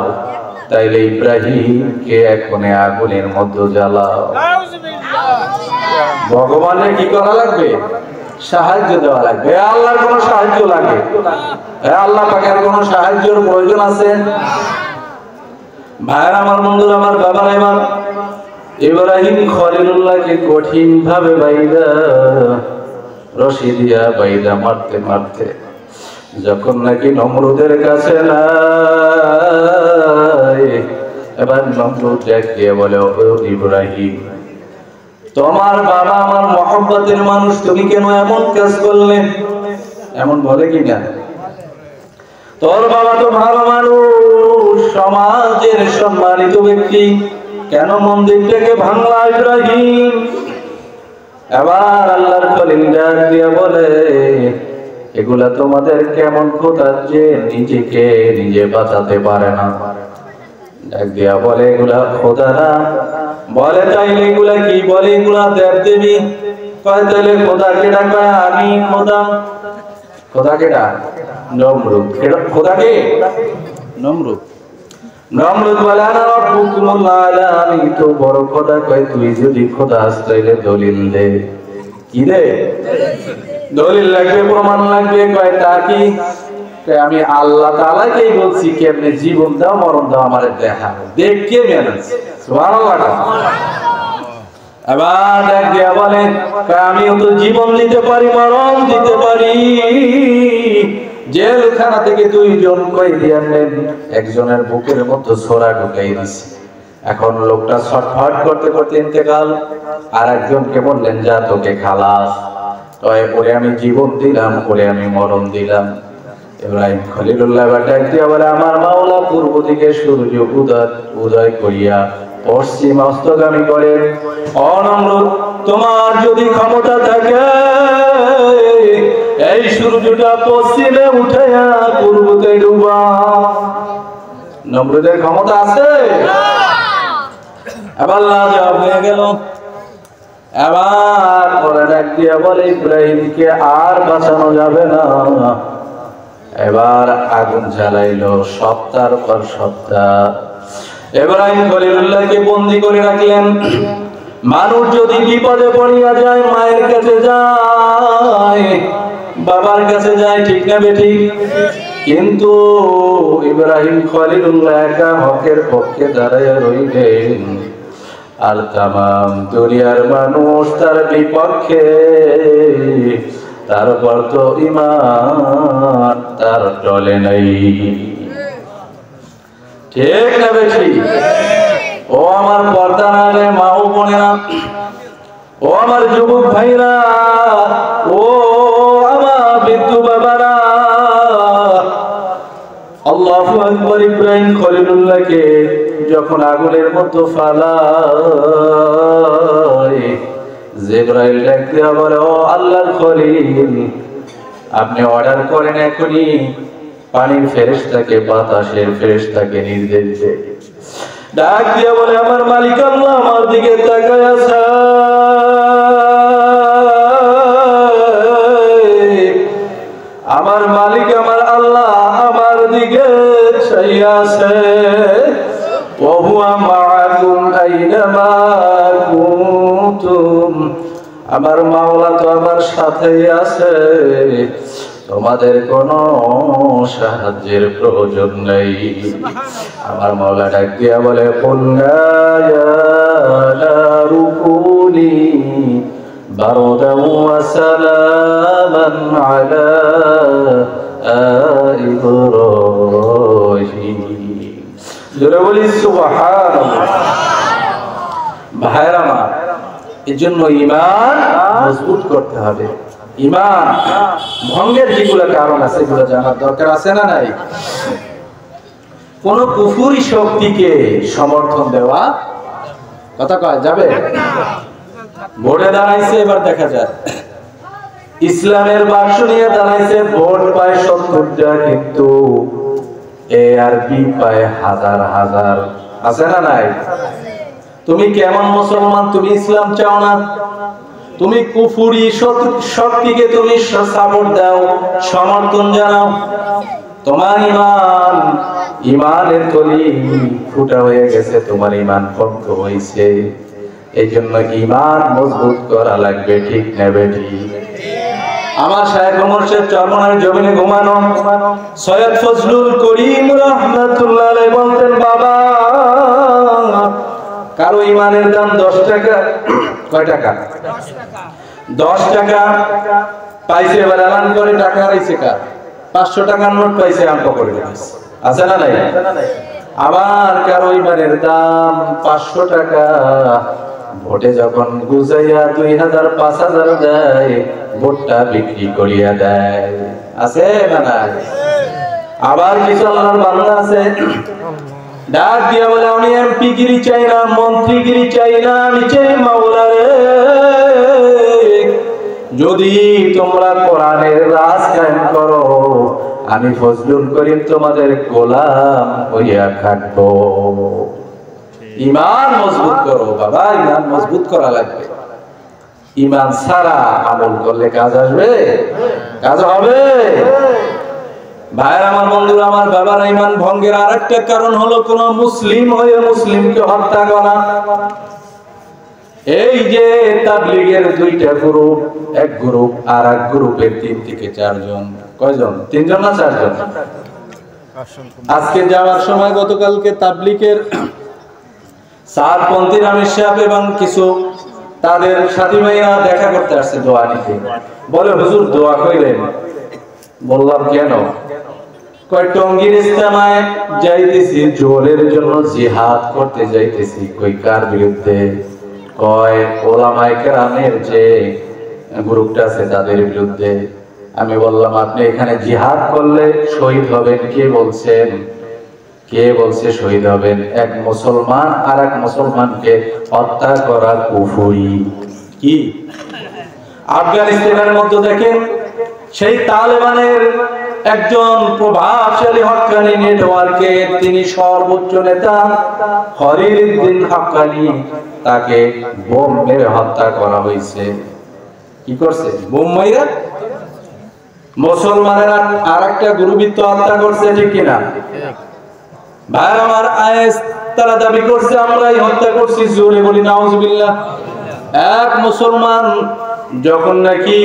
তাইলে ইব্রাহিমকে এখনই আগুনের মধ্যে জ্বালাও। ভগবানের কি করা লাগবে? সাহায্য দেওয়া লাগবে। আল্লাহর কোন সাহায্য লাগে? আল্লাহ পাকের কোন সাহায্যের প্রয়োজন আছে? ভাইয়ের আমার, বন্ধুরা আমার, বাবার এবার ইব্রাহিম খলিলুল্লাহকে কঠিন ভাবে বাইদা রশি দিয়া বাইদা মারতে মারতে যখন নাকি নমরুদের কাছে নাই, এবার নমরুদ ডাক দিয়ে বলে, ও ইব্রাহিম, তোমার বাবা আমার মহব্বতের মানুষ, তুমি কেন এমন কাজ করলে? এমন বলে কি না? তোর বাবা তো ভালো মানুষ, সমাজের সম্মানিত ব্যক্তি, কেন মন্দিরটাকে ভাঙলা ইব্রাহিম? এবার আল্লাহর খলিল ডাক দিয়ে বলে, এগুলা তোমাদের কেমন খোদা যে নিজেকে নিজে বাঁচাতে পারে না। ডাক দিয়া বলে, এগুলা খোদা না। বলে, তাইলে এগুলা কি? বলে, এগুলা দেব দেবী। কয় তাইলে খোদা কেডা? কয় আমি খোদা। খোদা কেডা? নমরুদ। খোদা কে? নমরুদ। নমরুদ বলে, আনা রাব্বুকুমুল আলা, আমি তো বড় খোদা। কয় তুই যদি খোদা আস তাইলে দলিল দে। কি দে? দলিল লাগবে, প্রমাণ লাগবে। কয় তা কি? আমি আল্লাহ তাআলাকেই বলছি, কেমনে জীবন দাও মরণ দাও আমারে দেখা, দেখকে মেনেছ। সুবহানাল্লাহ। এবার ডাক দিয়া বলে, আমিও তো জীবন দিতে পারি, মরণ দিতে পারি। জেলখানা থেকে 2 জন কয়েদি আনলেন, একজনের বুকের মধ্যে ছোরা ঢুকাই দিছে। এখন লোকটা ছটফট করতে করতে ইন্তেকাল। আর একজনকে বললেন, যা তোকে খালাস। তবে পরে আমি জীবন দিলাম, পরে আমি মরণ দিলাম। ইব্রাহিম খলিলুল্লাহ ডাক দিয়া বলে, আমার মাওলা পূর্ব দিকে সূর্য উদয় করিয়া পশ্চিম অস্তগামী করে। ও নমরুদ, তোমার যদি ক্ষমতা থাকে, এই সূর্যটা পশ্চিমে উঠাইয়া পূর্বতে ডুবা। নমরুদের ক্ষমতা আছে? এবার লাজবাব হয়ে গেল। এবার পরে ডাক দিয়া বলে, ইব্রাহিমকে আর বাঁচানো যাবে না। এবার আগুন জ্বালাইলো সপ্তাহের পর সপ্তাহ। ইব্রাহিম খলিলুল্লাহকে বন্দী করে রাখলেন। মানুষ যদি বিপদে পড়িয়া যায়, মায়ের কাছে যায়, বাবার কাছে যায়, ঠিক না বেঠিক? কিন্তু ইব্রাহিম খলিলুল্লাহ একা হকের পক্ষে দাঁড়াইয়া রইলেন, আর তামাম দুনিয়ার মানুষ তার বিপক্ষে। তারপর তো ঈমান তার চলে নাই, ঠিক না বেঠিক? ও আমার পর্দা নালে মা ও বোনেরা, ও আমার যুবক ভাইরা, ও আমার বৃদ্ধ বাবারা, আল্লাহু আকবার। ইব্রাহিম জিবরাইল ডাক দিয়া বলে, ও আল্লাহর খলিল, আপনি অর্ডার করেন এখনই পানির ফেরেশতাকে, বাতাসের ফেরেশতাকে নির্দেশ দেন। ডাক দিয়া বলে, আমার মালিক আল্লাহ আমার দিকে তাকায় আছে, আমার মালিক আমার আল্লাহ আমার দিকে চাইয়া আছে। ওহুয়া মাআকুম আইনামা কুনতুম, আমার মাওলা তো আমার সাথেই আছে, তোমাদের কোনো সাহায্যের প্রয়োজন নেই। আমার মাওলা ডাক দিয়া বলে, কুলনা ইয়া নারু কুনি বারদান ওয়া সালামান আলা ইব্রাহিম। জোরে বলি সুবহানাল্লাহ। ভাইরা আমার, এজন্য ঈমান মজবুত করতে হবে। ঈমান ভঙ্গের যেগুলো কারণ আছে এগুলো জানার দরকার আছে না নাই? কোন কুফরি শক্তিকে সমর্থন দেওয়া কথা কয় যাবে? ভোটে দাঁড়াইছে, এবার দেখা যায় ইসলামের বাক্স নিয়ে দাঁড়াইছে, ভোট পায় 70টা, কিন্তু ARP পায় হাজার হাজার, আছে না নাই? তুমি কেমন মুসলমান? তুমি ইসলাম চাও না, তুমি কুফরি শক্তিকে তুমি সাপোর্ট দাও, সমর্থন জানাও। তোমার ইমানের তলি ফুটা হয়ে গেছে, তোমার ইমান ভঙ্গ হয়েছে। এই জন্য ইমান মজবুত করা লাগবে, ঠিক নেবে ঠিক। আমার শায়েখ মুর্শিদ চরমনার জমিনে ঘুমানো সৈয়দ ফজলুল করিম রাহমাতুল্লাহ আলাইহি বলতেন, বাবা কারো ইমানের দাম 10 টাকা, কয় টাকা? 10 টাকা পাইছে, এবার এলান করে টাকা হারাইছে কার? 500 টাকার নোট পাইছে, আম পকেটে রেখেছে, আছে না নাই? আবার কারো ইমানের দাম 500 টাকা, ভোটে যখন গুজাইয়া 2000 5000 দেয়, ভোটটা বিক্রি করিয়া দেয়, আছে না নাই? আবার কিছু আল্লাহর বান্দা আছে ডাক দিয়া বলে, আমি এমপি গিরি চাই না, মন্ত্রীগিরি চাই না, আমি চাই মাওলা রে, যদি তোমরা কোরআনের রাজ কায়েম করো, আমি ফজলুল করিম তোমাদের গোলাম হইয়া থাকবো। ঈমান মজবুত করো বাবা, ঈমান মজবুত করা লাগবে। ঈমান ছাড়া আমল করলে কাজ আসবে? কাজ হবে? ভাইয়ের আমার, বন্ধুরা আমার, বাবার ঈমান ভঙ্গের আরেকটা কারণ হলো কোন মুসলিম হয়ে মুসলিমকে হত্যা করা। এই যে তাবলীগের 2টা গ্রুপ, এক গ্রুপ আর এক গ্রুপের 3 থেকে 4 জন, কয়জন? 3 জন না 4 জন? আজকে যাওয়ার সময় গতকালকে তাবলীগের সাতপন্থী আমির সাহেব এবং কিছু তাদের সাথী ভাইরা দেখা করতে আসছে দোয়া নিতে। বলে, হুজুর দোয়া কইলেন। বললাম কেন? কয় টঙ্গীর ইস্তেমায় যাইতেছি, জোরের জন্য জিহাদ করতে যাইতেছি। কই কার বিরুদ্ধে? কয় ওলামায়ে কেরামের যে গ্রুপটা আছে তাদের বিরুদ্ধে। আমি বললাম, আপনি এখানে জিহাদ করলে শহীদ হবেন, কে বলছেন? কে বলছে শহীদ হবেন? এক মুসলমান আর এক মুসলমানকে হত্যা করা কুফরি। কি আফগানিস্তানের মধ্যে দেখেন, সেই তালেবানের একজন প্রভাবশালী হক্কানি নেটওয়ার্কে তিনি সর্বোচ্চ নেতা হরিরউদ্দিন হক্কানি, তাকে বোম মেরে হত্যা করা হয়েছে। কি করছে? বোম মাইরা মুসলমানেরা আরেকটা গুরুবিত্ত হত্যা করছে, ঠিক কিনা? ভাই আমার, আইএস তারা দাবি করছে আমরাই হত্যা করছি, জোরে বলি নাউজুবিল্লাহ। এক মুসলমান যখন নাকি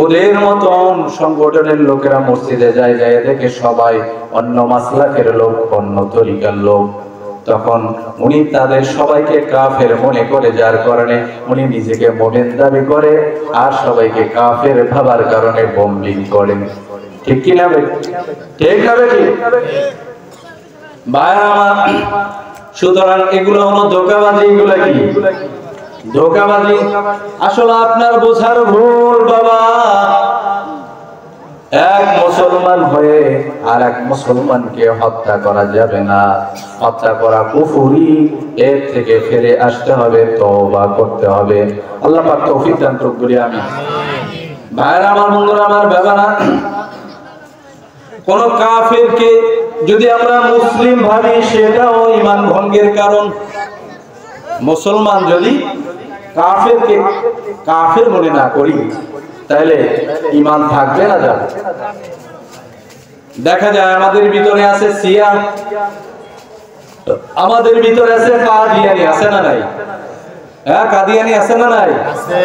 ওদের মতন সংগঠনের লোকেরা মসজিদে যায়, যায় দেখে সবাই অন্য মাসলাকের লোক, অন্য তরিকার লোক, তখন উনি তাদের সবাইকে কাফের মনে করে, যার কারণে উনি নিজেকে মুমিন দাবি করে আর সবাইকে কাফের ভাবার কারণে বোম্বিং করেন। ঠিক কি না? ঠিক না? ভাইরা আমার, সুতরাং এগুলো হলো ধোঁকাবাজি। এগুলো কি ধোঁকাবাজি? আসলে আপনার বোঝার ভুল বাবা। এক মুসলমান হয়ে আর এক মুসলমানকে হত্যা করা যাবে না, হত্যা করা কুফরি, এর থেকে ফিরে আসতে হবে, তওবা করতে হবে। আল্লাহ পাক তৌফিক দান করুন বলি আমিন। ভাইরা আমার, বন্ধুরা আমার, বাবারা, কোন কাফেরকে যদি আমরা মুসলিম ভাবি সেটাও ঈমান ভঙ্গের কারণ। মুসলমান যদি কাফেরকে কাফের মনে না করি তাহলে ঈমান থাকবে না যাবে। দেখা যায় আমাদের ভিতরে আছে শিয়া, আমাদের ভিতরে আছে কাদিয়ানি, আছে না নাই? হ্যাঁ, কাদিয়ানি আছে না নাই? আছে।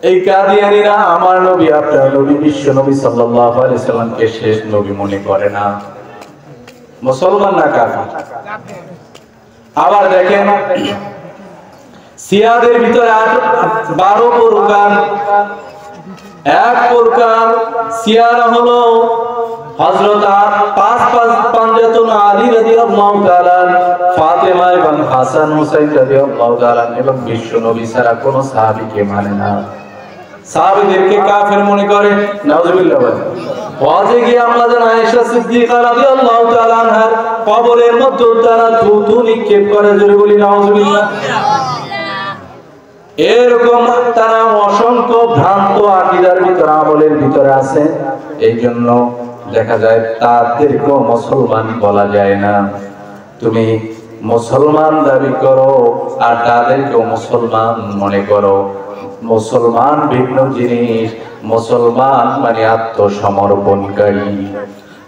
এই কাদিয়ানিরা আমার নবী, আপনার নবী, বিশ্ব নবী সাল্লাল্লাহু আলাইহি ওয়াসাল্লামকে শেষ নবী মনে করে না। মুসলমান না কাফের। আবার দেখেন শিয়াদের ভিতরে 12 প্রকার। এক প্রকার শিয়ারা হলো হযরত পাঁচজন আলী রাদিয়াল্লাহু তাআলা, ফাতেমা এবং হাসান হুসাইন রাদিয়াল্লাহু তাআলা এবং বিশ্ব নবী ছাড়া কোন সাহাবীকে মানে না, সাহাবীদেরকে কাফের মনে করে। নাউজুবিল্লাহ। ওয়াজে গিয়ে আম্মাজান আয়েশা সিদ্দিকা রাদিয়াল্লাহু তাআলা আনহার কবরের মধ্যে তারা থুতু নিক্ষেপ করে, জোরে বলি নাউজুবিল্লাহ। এরকম তারা অসংখ্য ভ্রান্ত আকীদার ভিতরে, আমলের ভিতরে আছে। এই জন্য দেখা যায় তাদেরকেও মুসলমান বলা যায় না। তুমি মুসলমান দাবি করো আর তাদেরকেও মুসলমান মনে করো। মুসলমান ভিন্ন জিনিস। মুসলমান মানে আত্মসমর্পণকারী।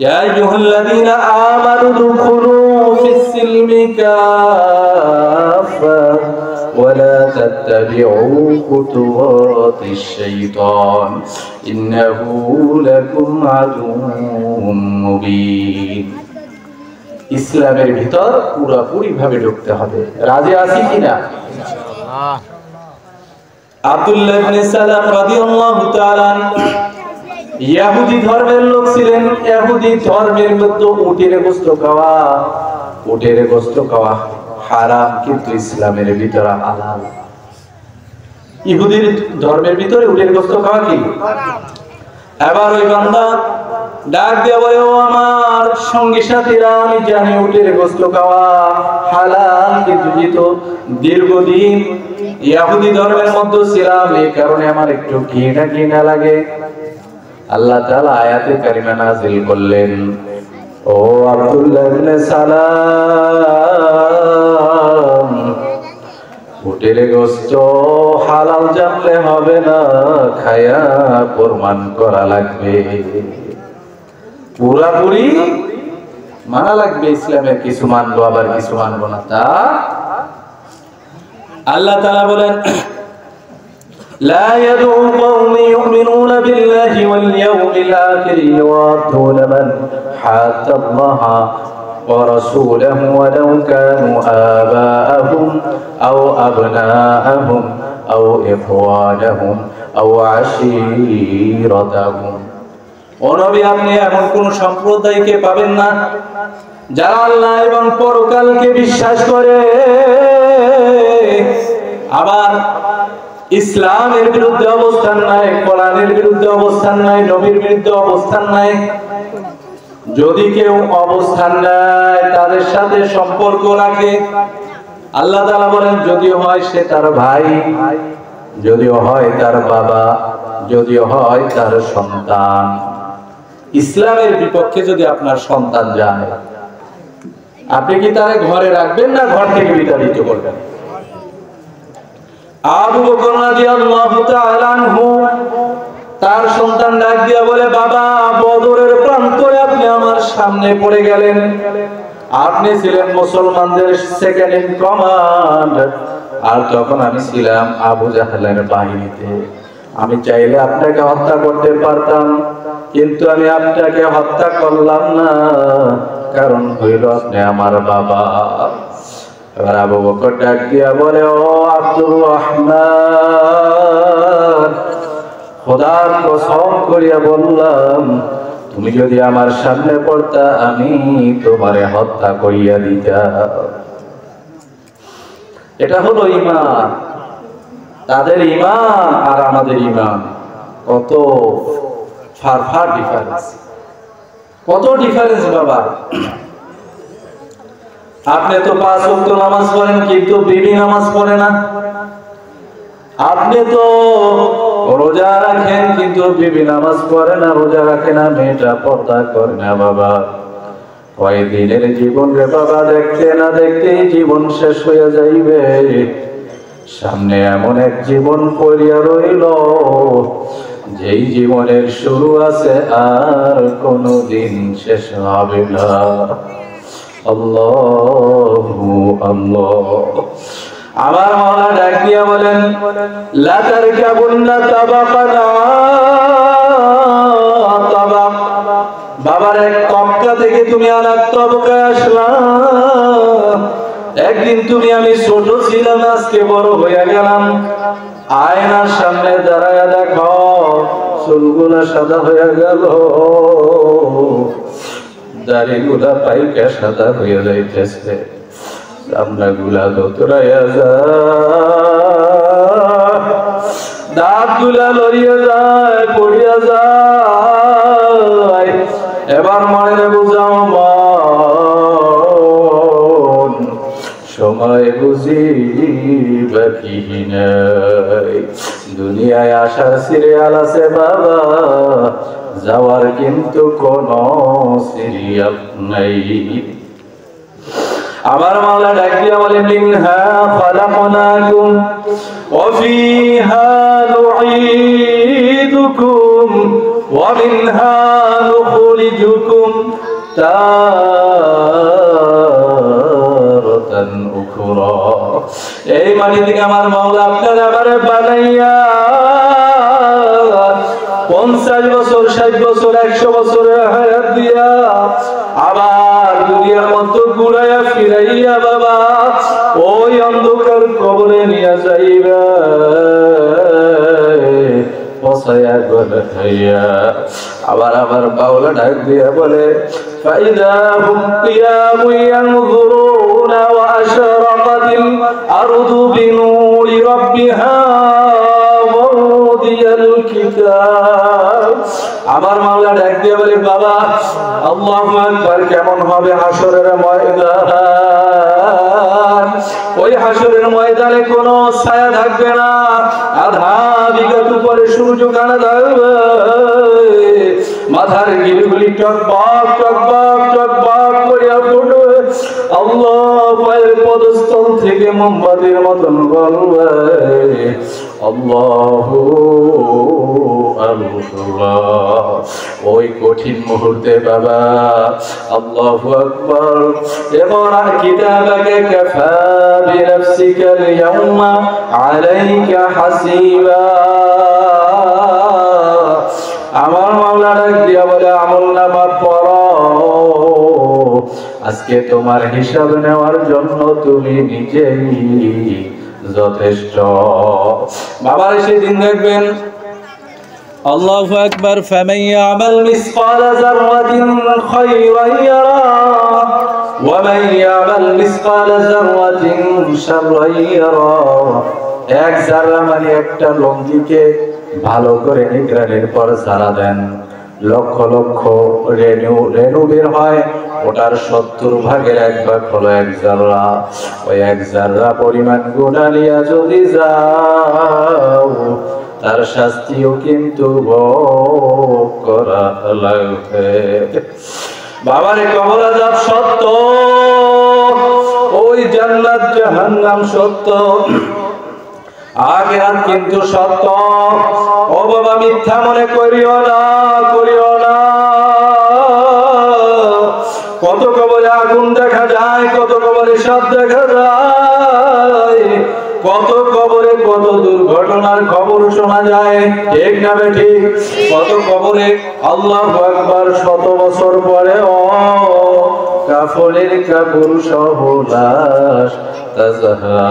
ইয়া আইয়ুহাল্লাযীনা আমানু দুখুলু ফিস-সিলমি কাফা ولا تتبعوا خطوات الشيطان إنه لكم عدو مبين। ইসলামের ভিতর পুরোপুরি ভাবে ঢুকতে হবে। রাজি আছি কিনা? আব্দুল্লাহ ইবনে সালাম রাদিয়াল্লাহু তাআলা ইহুদি ধর্মের লোক ছিলেন। ইহুদি ধর্মের মধ্যে উটের গোশত খাওয়া হারাম, কিন্তু ইসলামের ভিতরে হালাল। ইহুদির ধর্মের ভিতরে উটের গোশত খাওয়া কি? এবার ওই বান্দা ডাক দিয়ে বলে, ও আমার সঙ্গী সাথীরা, আমি জানি উটের গোশত খাওয়া হালাল, কিন্তু যেহেতু দীর্ঘদিন ইহুদি ধর্মের মধ্যে ছিলাম, এই কারণে আমার একটু ঘৃণা লাগে। আল্লাহ তাআলা আয়াতে কারিমা নাযিল করলেন, ও আব্দুল্লাহ ইবনে সালাম, উটের গোশত হালাল জানলে হবে না, খায়া প্রমাণ করা লাগবে, পুরাপুরি মানা লাগবে। ইসলামের কিছু মানবো আবার কিছু মানবো না। তা আল্লাহ তাআলা বলেন, لا يدعو قوم يؤمنون بالله واليوم الآخر يوادون من حاد الله ورسوله ولو كانوا آباءهم أو أبناءهم أو إخوانهم أو عشيرتهم। ও নবী, আপনি এমন কোন সম্প্রদায়কে পাবেন না যারা আল্লাহ এবং পরকালকে বিশ্বাস করে, আবার ইসলামের বিরুদ্ধে অবস্থান নাই, কোরআনের বিরুদ্ধে অবস্থান নাই, নবীর বিরুদ্ধে অবস্থান নাই। যদি কেউ অবস্থান নেয় তাদের সাথে সম্পর্ক রাখে, আল্লাহ তাআলা বলেন, যদিও হয় সে তার ভাই, যদিও হয় তার বাবা, যদিও হয় তার সন্তান। ইসলামের বিপক্ষে যদি আপনার সন্তান যায়, আপনি কি তারে ঘরে রাখবেন না ঘর থেকে বিতাড়িত করবেন? আবু বকর রাদিয়াল্লাহু তাআলা আনহু তার সন্তান ডাক দিয়া বলে, বাবা, বদরের প্রান্তরে আপনি আমার সামনে পড়ে গেলেন। আপনি ছিলেন মুসলমানদের সেকেন্ড ইন কমান্ড, আর তখন আমি ছিলাম আবু জাহলের বাহিনীতে। আমি চাইলে আপনাকে হত্যা করতে পারতাম, কিন্তু আমি আপনাকে হত্যা করলাম না, কারণ হইল আপনি আমার বাবা। এবার আবু বকর ডাক দিয়া বলে, ও আব্দুর রহমান, খোদার কসম করিয়া বললাম, তুমি যদি আমার সামনে পড়তা আমি তোমারে হত্যা করিয়া দিতাম। এটা হলো ঈমান। তাদের ঈমান আর আমাদের ঈমান কত ফার ডিফারেন্স। কত ডিফারেন্স বাবা। আপনি তো 5 ওয়াক্ত নামাজ পড়েন কিন্তু বিবি নামাজ পড়ে না। আপনি তো রোজা রাখেন কিন্তু বিবি নামাজ পড়ে না, রোজা রাখে না, মেয়েটা পর্দা করে না বাবা। কয়দিনের জীবন রে বাবা, দেখতে না দেখতেই জীবন শেষ হয়ে যাইবে। সামনে এমন এক জীবন পড়িয়া রইল, যেই জীবনের শুরু আছে আর কোনদিন শেষ হবে না। আল্লাহু আল্লাহ। আমার মাওলা ডাক দিয়া বলেন, লা তারকাবুন্না তাবাকান তাবাক। বাবার এক তবকা থেকে তুমি আরেক তবকায় আসলা। একদিন তুমি আমি ছোট ছিলাম, আজকে বড় হয়ে গেলাম। আয়নার সামনে দাঁড়ায়া দেখো, চুলগুলা সাদা হয়ে গেল, দাড়িগুলা পাইকা সাদা হয়ে যাইতেছে, চামড়াগুলা দোতরাইয়া যায়, দাঁতগুলা লড়িয়ে যায়, পড়িয়া যায়। এবার মনে বুঝাও মন, সময় বুঝি বাকি নাই। দুনিয়ায় আসার সিরিয়াল আছে বাবা, যাওয়ার কিন্তু কোন সিরিয়াল নাই। আমার মাওলা ডাক দিয়া বলে, মিনহা খালাকনাকুম ওয়া ফিহা নুঈদুকুম ওয়া মিনহা নুখরিজুকুম তারাতান উখরা। এই মাটি থেকে আমার মাওলা আপনার আমারে বানাইয়া 50 বছর, 60 বছর, 100 বছরের হায়াত দিয়া আবার দুনিয়ার মতো ঘুরাইয়া ফিরাইয়া বাবা ওই অন্ধকার কবরে নিয়ে যাইবা, পসায়া গলাইয়া। আবার আবার বাউলা ডাক দিয়া বলে, ফাইদা হুম কিয়ামুন ইয়ানজুরুনা ওয়া আশরাকাতিল আরদু বিনুরি রাব্বিহা ওয়া উদিয়াল কিতাব। আমার মাওলা ডাক দিয়ে বলে, বাবা আল্লাহু আকবার, কেমন হবে হাসরের ময়দান। ওই হাসরের ময়দানে কোনো ছায়া থাকবে না, আধা বিঘাত উপরে সূর্য কানা থাকবে, মাথার গিরিগুলি টকবক টকবক টকবক করিয়া ফুটবে। আল্লাহ পায়ের পদস্থল থেকে মোমবাতির মতন বলবে, আল্লাহু আল্লাহ। ওই কঠিন মুহূর্তে বাবা আল্লাহু আকবার। ইকরা কিতাবাকা কাফা বিনাফসিকাল ইয়াউমা আলাইকা হাসিবা। আমার মাওলা ডাক দিয়া বলে, আমলনামা পড়ো, আজকে তোমার হিসাব নেওয়ার জন্য তুমি নিজেই যথেষ্ট। বাবার সেদিন দেখবেন, আল্লাহু আকবার, ফামান ইয়ামাল মিসকালা যাররাতিন খায়রান ইয়ারা ওয়া মান ইয়ামাল মিসকালা যাররাতিন শাররান ইয়ারা। এক যারা মানে একটা লঙ্গিকে ভালো করে নিগরানির পর সারা দেন, লক্ষ লক্ষ রেণু বের হয়, ওটার 70 ভাগের 1 ভাগ হলো 1 জাররা। ওই 1 জাররা পরিমাণ গুনাহ নিয়ে যদি যাও, তার শাস্তিও কিন্তু ভোগ করা লাগবে। বাবারে কবর আযাব সত্য, ওই জান্নাত জাহান্নাম সত্য, আখিরাত কিন্তু সত্য। ও বাবা মিথ্যা মনে করিও না, করিও না। কত কবরে আগুন দেখা যায়, কত কবরে সাপ দেখা যায়, কত কবরে কত দুর্ঘটনার খবর শোনা যায়, ঠিক না বেঠিক? কত কবরে আল্লাহু আকবার 100 বছর পরে ও কাফনের কাপড় সহ লাশ তাজাহা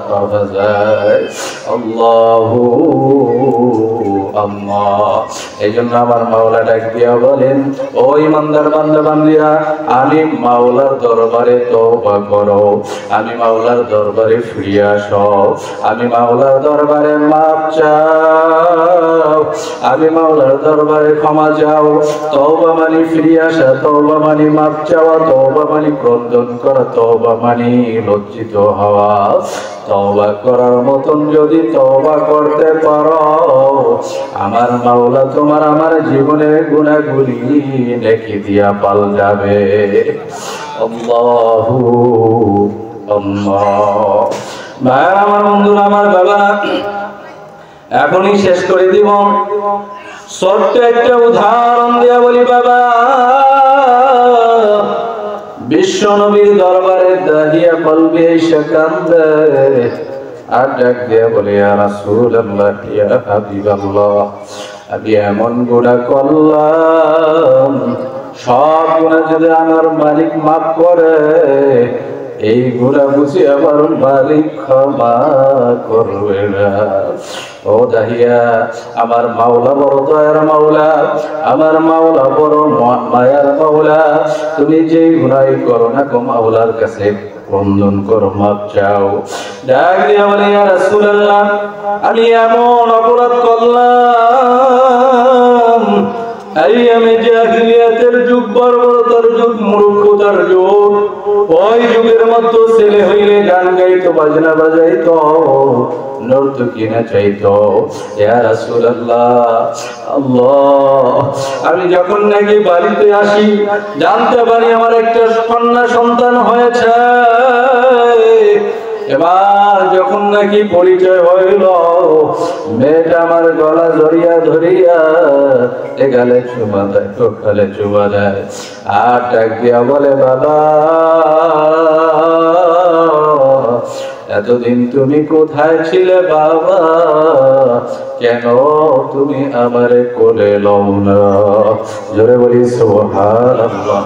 পাওয়া যায়। আল্লাহু আল্লাহ। এই জন্য আমার মাওলা ডাক দিয়া বলেন, ও ইমানদার বান্দা বান্দিরা, আমি মাওলার দরবারে তওবা করো, আমি মাওলার দরবারে ফিরে আসো, আমি মাওলার দরবারে মাপ চাও, আমি মাওলার দরবারে ক্ষমা চাও। তওবা মানে ফিরে আসা, তওবা মানে মাপ চাওয়া, তওবা মানে ক্রন্দন করা, তওবা মানে লজ্জিত হওয়া। তওবা করার মতন যদি তওবা করতে পারো, আমার মাওলা তোমার আমার জীবনের গুনাহগুলি নেকি দিয়া পাল্টাবে। আল্লাহু আল্লাহ। ভাই আমার বন্ধুরা, আমার বাবা, এখনই শেষ করে দিব। ছোট্ট একটা উদাহরণ দিয়া বলি বাবা। বিশ্ব নবীর দরবারে দাহিয়া কলবে এসে কান্দে আর ডাক দিয়া বলে, ইয়া রাসূলুল্লাহ, ইয়া হাবিবাল্লাহ, আমি এমন গুনাহ করলাম, সব গুনাহ যদি আমার মালিক মাফ করে, এই গুনাহ বুঝি আমার মালিক ক্ষমা করবে না। ও দাহিয়া, আমার মাওলা বড় দয়ার মাওলা, আমার মাওলা বড় মায়ার মাওলা, তুমি যেই গুনাহ করো না গো, মাওলার কাছে ক্রন্দন করো, মাপ চাও। ডাক দিয়া বলে, ইয়া রাসূলুল্লাহ, আমি এমন অপরাধ করলাম, আইয়ামে জাহিলিয়াতের যুগ, বর্বরতার যুগ, মূর্খতার যুগ, ওই যুগের মতো ছেলে হইলে গান গাইতো, বাজনা বাজাইতো, নর্তকী নাচাইতো। ইয়া রাসূলুল্লাহ, আল্লাহ, আমি যখন নাকি বাড়িতে আসি, জানতে পারি আমার একটা কন্যা সন্তান হয়েছে। এবার যখন নাকি পরিচয় হইল, মেয়েটা আমার গলা জড়িয়া ধরিয়া এগালে চুমা দেয়, ওখানে চুমা দেয়, আর ডাক দিয়া বলে, বাবা, এতদিন তুমি কোথায় ছিলে বাবা? কেন তুমি আমারে কোলে লও না? জোরে বলি সুবহানাল্লাহ।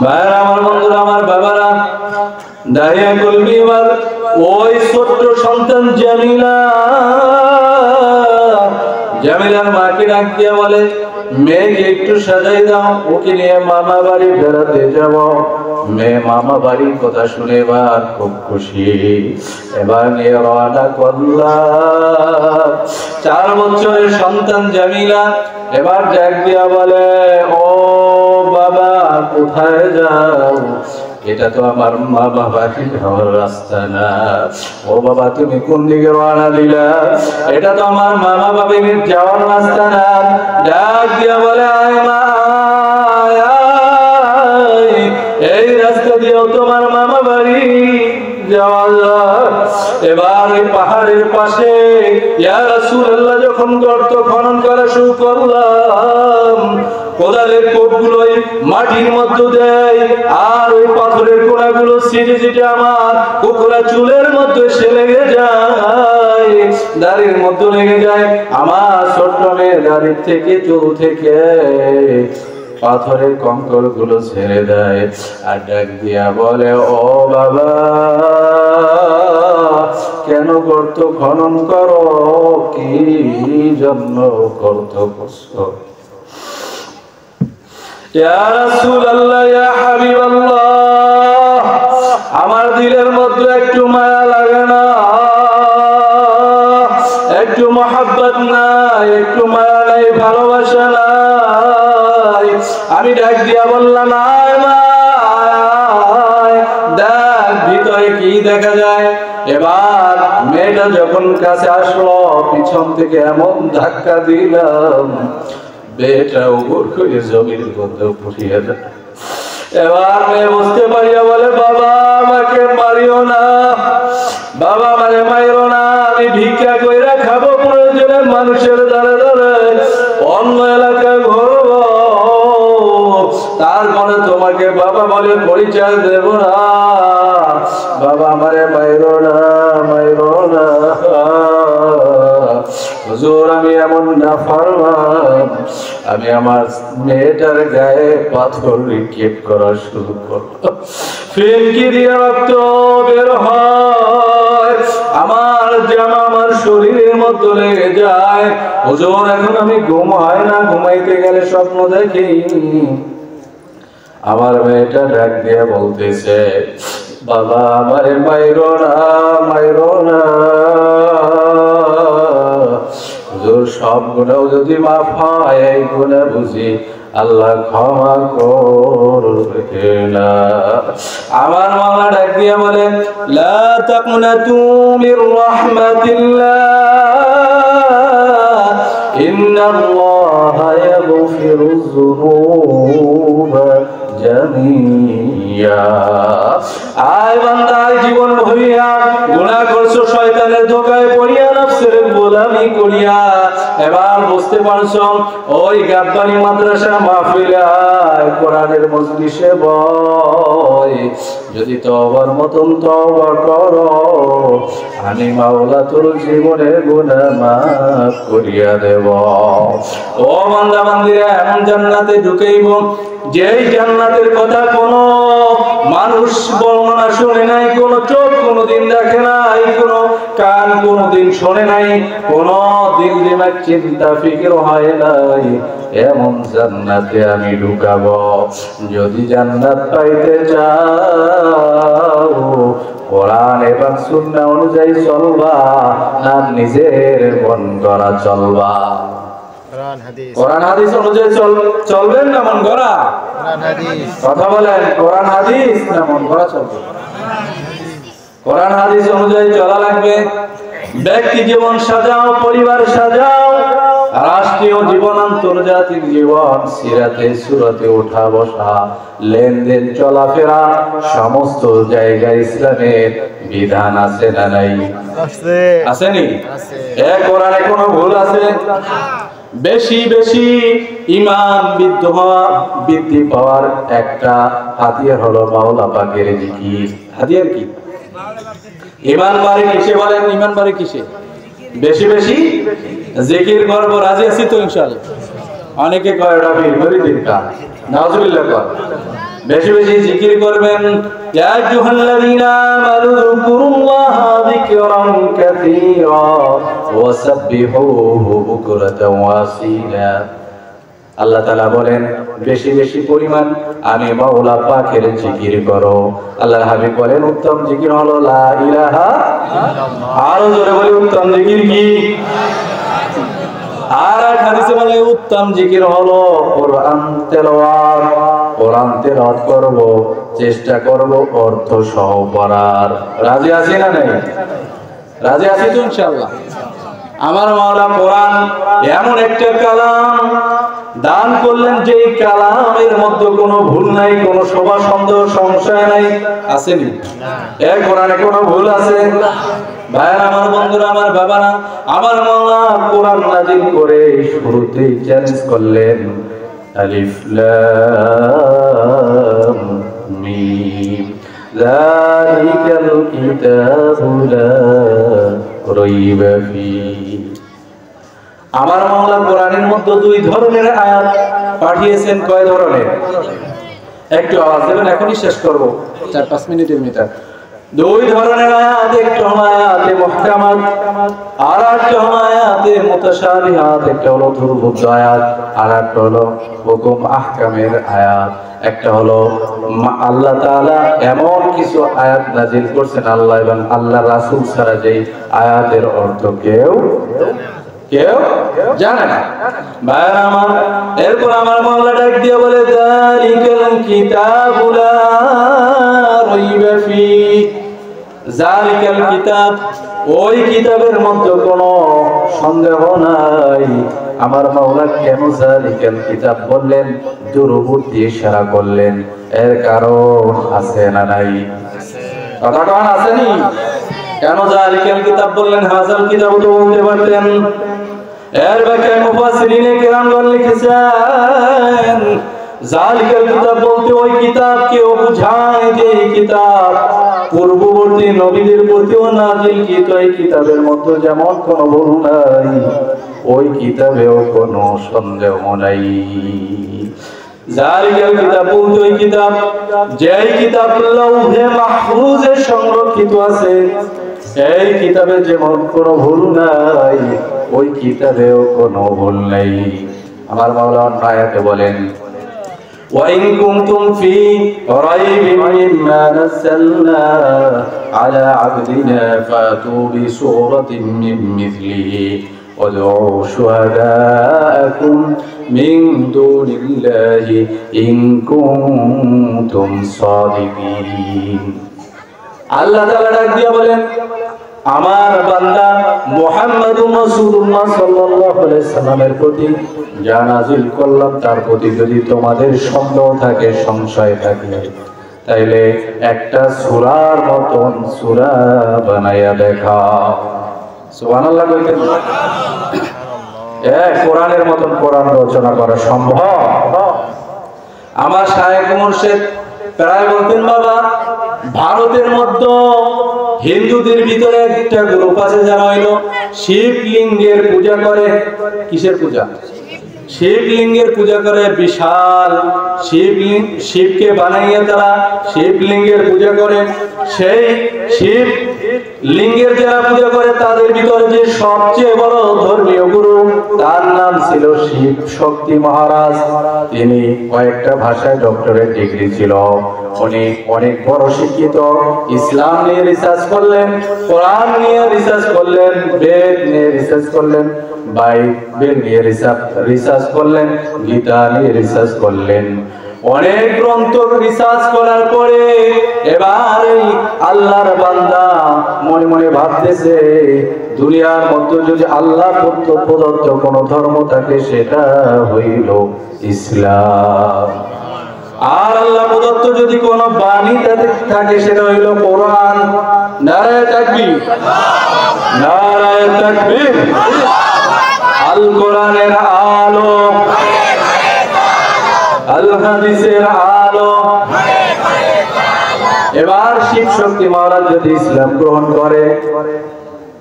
ভাইরা আমার, বন্ধুরা আমার, বাবারা, দাহিয়া কলবি আমার ওই ছোট্ট সন্তান জামিলা, জামিলার মাকে ডাক দিয়া বলে, মেয়েকে একটু সাজাই দাও, ওকে নিয়ে মামা বাড়ি বেড়াতে যাব। মেয়ে মামা বাড়ির কথা শুনে এবার খুব খুশি, এবার নিয়ে রওনা করলাম। 4 বছরের সন্তান জামিলা এবার ডাক দিয়া বলে, ও বাবা, কোথায় যাও? এটা তো আমার মা বাবাকে যাওয়ার রাস্তা না। ও বাবা, তুমি কোন দিকে রওনা দিলা? এটা তো আমার মামা বাবাকে যাওয়ার রাস্তা না। ডাক দিয়া বলে, আয় মা, এই রাস্তা দিয়েও তোমার মামা বাড়ি যাওয়া যায়। এবার ওই পাহাড়ের পাশে ইয়া রাসূলুল্লাহ যখন গর্ত খনন করা শুরু করলাম, কোদালের কোপগুলো মাটির মধ্যে দেয়, আর ওই পাথরের কোড়াগুলো ছিটে ছিটে আমার কুকুরা চুলের মধ্যে এসে লেগে যায়, দাড়ির মধ্যে লেগে যায়। আমার ছোট্ট মেয়ের দাড়ির থেকে, চুল থেকে পাথরের কঙ্কর গুলো ছেড়ে দেয়, আর ডাক দিয়া বলে, ও বাবা, কেন গর্ত খনন করো? কি জন্য গর্ত করছো? ইয়া রাসূলুল্লাহ, ইয়া হাবিবাল্লাহ, আমার দিলের মধ্যে একটু মায়া লাগে না, একটু মহব্বত নাই, একটু মায়া নাই, ভালোবাসা নাই। আমি ডাক দিয়া বললাম, আয় মা, দেখ ভিতরে কি দেখা যায়। এবার মেয়েটা যখন কাছে আসলো, পিছন থেকে এমন ধাক্কা দিলাম, মেয়েটা উপর করে জমির মধ্যে ফুটিয়ে যায়। এবার মেয়ে বুঝতে পারিয়া বলে, বাবা, আমাকে মারিও না, বাবা, মানে মারিও না, আমি ভিক্ষা কইরা খাবো, প্রয়োজনে মানুষের দ্বারে দ্বারে অন্য এলাকায় ঘুরবো, তারপরে তোমাকে বাবা বলে পরিচয় দেব না। বাবা, আমারে মাইরো না, মাইরো না। হুজুর, আমি এমন নাফরমান, আমি আমার মেয়েটার গায়ে পাথর নিক্ষেপ করা শুরু করলাম। ফিনকি দিয়ে রক্ত বের হয়, আমার জামা আমার শরীরের মধ্যে লেগে যায়। হুজুর এখন আমি ঘুম হয় না, ঘুমাইতে গেলে স্বপ্ন দেখি। আমার মেয়েটা ডাক দিয়ে বলতেছে, বাবা আমারে মাইরো না, মাইরো না। হুজুর সব গুনাহ যদি মাফ হয়, এই গুনাহ বুঝি আল্লাহ ক্ষমা করবে না। আমার মাওলা ডাক দিয়ে বলেন, লা তাকনাতু মির রাহমাতিল্লাহ, ইন্নাল্লাহা ইয়াগফিরুয যুনুবা জামিয়া। আয় বান্দা, জীবন ভরিয়া গুনাহ করছো, শয়তানের ধোঁকায় পড়িয়া, নফসের গোলামি করিয়া। এবার বুঝতে পারছো, ওই গাব্বানি মাদ্রাসা মাহফিলে কোরআনের মজলিসে বয়, যদি তওবার মতন তওবা করো, আমি মাওলা তোর জীবনের গুনাহ মাফ করিয়া দেব। ও বান্দা বান্দিরা, এমন জান্নাতে ঢুকেইব যেই জান্নাতের কথা কোনো মানুষ বর্ণনা শুনে নাই, কোন চোখ কোনদিন দেখে নাই, কোন কান কোনদিন শোনে নাই, কোন দিল দিমাগ চিন্তা ফিকির হয় নাই, এমন জান্নাতে আমি ঢুকাবো। যদি জান্নাত পাইতে চাও, কোরআন এবং সুন্নাহ অনুযায়ী চলবা, না নিজের মন গড়া চলবা? কোরআন হাদিস অনুযায়ী চলবেন না মন গড়া? কথা বলেন, কোরআন হাদিস না মন গড়া চলবে? কোরআন হাদিস অনুযায়ী চলা লাগবে। ব্যক্তি জীবন সাজাও, পরিবার সাজাও, রাষ্ট্রীয় জীবন, আন্তর্জাতিক জীবন, সিরাতে সুরাতে ওঠা বসা, লেনদেন চলাফেরা, সমস্ত জায়গায় ইসলামের বিধান আছে না নাই? আসেনি? কোরআনে কোনো ভুল আছে? বেশি বেশি ঈমান বৃদ্ধি পাওয়ার একটা হাতিয়ার হলো মাওলা পাকের জিকির। হাতিয়ার কি? ঈমান বাড়ে কিসে বলেন? ঈমান বাড়ে কিসে? বেশি বেশি জিকির করব। রাজি আছি তো ইনশাআল্লাহ? অনেকে কয় এটা বিপরীতের কাজ, নাউজুবিল্লাহ কয়। বেশি বেশি জিকির করবেন। ইয়া আইয়ুহাল্লাযীনা আমানু যকুরুল্লাহা যিকরান কাসীরা ওয়া সাব্বিহুহু বুকরাতাও ওয়া আসীলা। আল্লাহ তাআলা বলেন, বেশি বেশি পরিমাণ আমি মাওলা পাকের জিকির করো। আল্লাহর হাবিব বলেন, উত্তম জিকির হলো লা ইলাহা ইল্লাল্লাহ। আরো জোরে বলি, উত্তম জিকির কি? আর এক হাদিসে বলে, উত্তম জিকির হলো কোরআন তেলাওয়াত। কোরআন তেলাওয়াত করব, চেষ্টা করব অর্থ সহ পড়ার। রাজি আছি না নাই? রাজি আছি তো ইনশাআল্লাহ? আমার মাওলা কোরআন এমন একটা কালাম দান করলেন, যেই কালামের মধ্যে কোনো ভুল নাই, কোনো শোভা সন্দেহ সংশয় নাই। আসেনি? এই কোরআনে কোনো ভুল আছে? ভাইরা আমার, বন্ধুরা আমার, বাবারা আমার, মাওলা কোরআন নাযিল করে শুরুতেই চ্যালেঞ্জ করলেন, আলিফ লাম মিম যালিকাল কিতাবু লা রাইবা ফীহি। আমার মাওলা কোরআনের মধ্যে দুই ধরনের আয়াত পাঠিয়েছেন। কয় ধরনের? একটু আওয়াজ দেবেন, এখনই শেষ করব, 4-5 মিনিটের ভিতর। দুই ধরনের আয়াত, একটা হলো আয়াতে মুহকামাত, আর একটা হলো আয়াতে মুতাশাবিহাত। একটা হলো দুর্বোধ্য আয়াত, আর একটা হলো হুকুম আহকামের আয়াত। একটা হলো আল্লাহ তাআলা এমন কিছু আয়াত নাযিল করছেন, আল্লাহ এবং আল্লাহর রাসূল ছাড়া যেই আয়াতের অর্থ কেউ জানে না। ভাইরা আমার, এরপর আমার মাওলা ডাক দিয়ে বলে, যালিকাল কিতাবু লা রাইবা ফীহি। যালিকাল কিতাব, ওই কিতাবের মধ্যে কোনো সন্দেহ নাই। আমার মাওলা কেন যালিকাল কিতাব বললেন, দূরবর্তী ইশারা করলেন, এর কারণ আছে না নাই? কথা কোন আসেনি? কেন যালিকাল কিতাব বললেন? হাযাল কিতাব তো বলতে পারতেন। এর ব্যাখ্যায় মুফাসসিরিনে কিরামগণ লিখেছেন, যালিকাল কিতাব বলতে ওই কিতাবকেও বোঝায় যে এই কিতাব পূর্ববর্তী নবীদের প্রতিও নাযিলকৃত। এই কিতাবের মধ্যে যেমন কোনো ভুল নাই, ওই কিতাবেও কোনো সন্দেহ নাই। যালিকাল কিতাব বলতে ওই কিতাব, যেই কিতাব লাউহে মাহফুজে সংরক্ষিত আছে, এই কিতাবে যেমন কোনো ভুল নাই, ওই কিতাবেও কোনো ভুল নেই। আমার মাওলা অন্য আয়াতে বলেন, وَإِن كُنتُمْ فِي رَيْبٍ مِّمَّا نَزَّلْنَا عَلَى عَبْدِنَا فَأْتُوا بِسُورَةٍ مِّن مِّثْلِهِ وَادْعُوا شُهَدَاءَكُم مِّن دُونِ اللَّهِ إِن كُنتُمْ صَادِقِينَ। আল্লাহ তাআলা ডাক দিয়ে বলেন, আমার বান্দা মুহাম্মদুর রাসূলুল্লাহ সাল্লাল্লাহু আলাইহি সাল্লামের প্রতি যা নাযিল করলাম তার প্রতি যদি তোমাদের সন্দেহ থাকে, সংশয় থাকে, তাইলে একটা সূরার মতন সূরা বানায়া দেখাও। সুবহানাল্লাহ কইতেন। কোরআনের মতন কোরআন রচনা করা সম্ভব? আমার শায়েখ মুর্শিদ প্রায় বলতেন, বাবা ভারতের মধ্যে হিন্দুদের ভিতরে একটা গ্রুপ আছে যারা হইলো শিবলিঙ্গের পূজা করে। কিসের পূজা? শিবলিঙ্গের পূজা করে। বিশাল শিবলিঙ্গ, শিবকে বানাইয়া তারা শিবলিঙ্গের পূজা করে। সেই শিব লিঙ্গের যারা পূজা করে তাদের ভিতরে যে সবচেয়ে বড় ধর্মীয় গুরু, তার নাম ছিল শিব শক্তি মহারাজ। তিনি কয়েকটা ভাষায় ডক্টরেট ডিগ্রি ছিল। উনি অনেক বড় শিক্ষিত। ইসলাম নিয়ে রিসার্চ করলেন, কোরআন নিয়ে রিসার্চ করলেন, বেদ নিয়ে রিসার্চ করলেন, বাইবেল নিয়ে রিসার্চ করলেন, গীতা নিয়ে রিসার্চ করলেন। অনেক গ্রন্থ রিসার্চ করার পরে এবার আল্লাহর বান্দা মনে মনে ভাবতেছে, দুনিয়ার মধ্যে যদি আল্লাহ প্রদত্ত কোন ধর্ম থাকে সেটা হইল ইসলাম। আর আল্লাহ প্রদত্ত যদি কোন বাণী থাকে সেটা হইল কোরআন। নারায়ে তাকবীর, নারায়ে তাকবীর। আল কোরআনের আলো, আল হাদিসের আলো। এবার শিব শক্তি মহারাজ যদি ইসলাম গ্রহণ করে,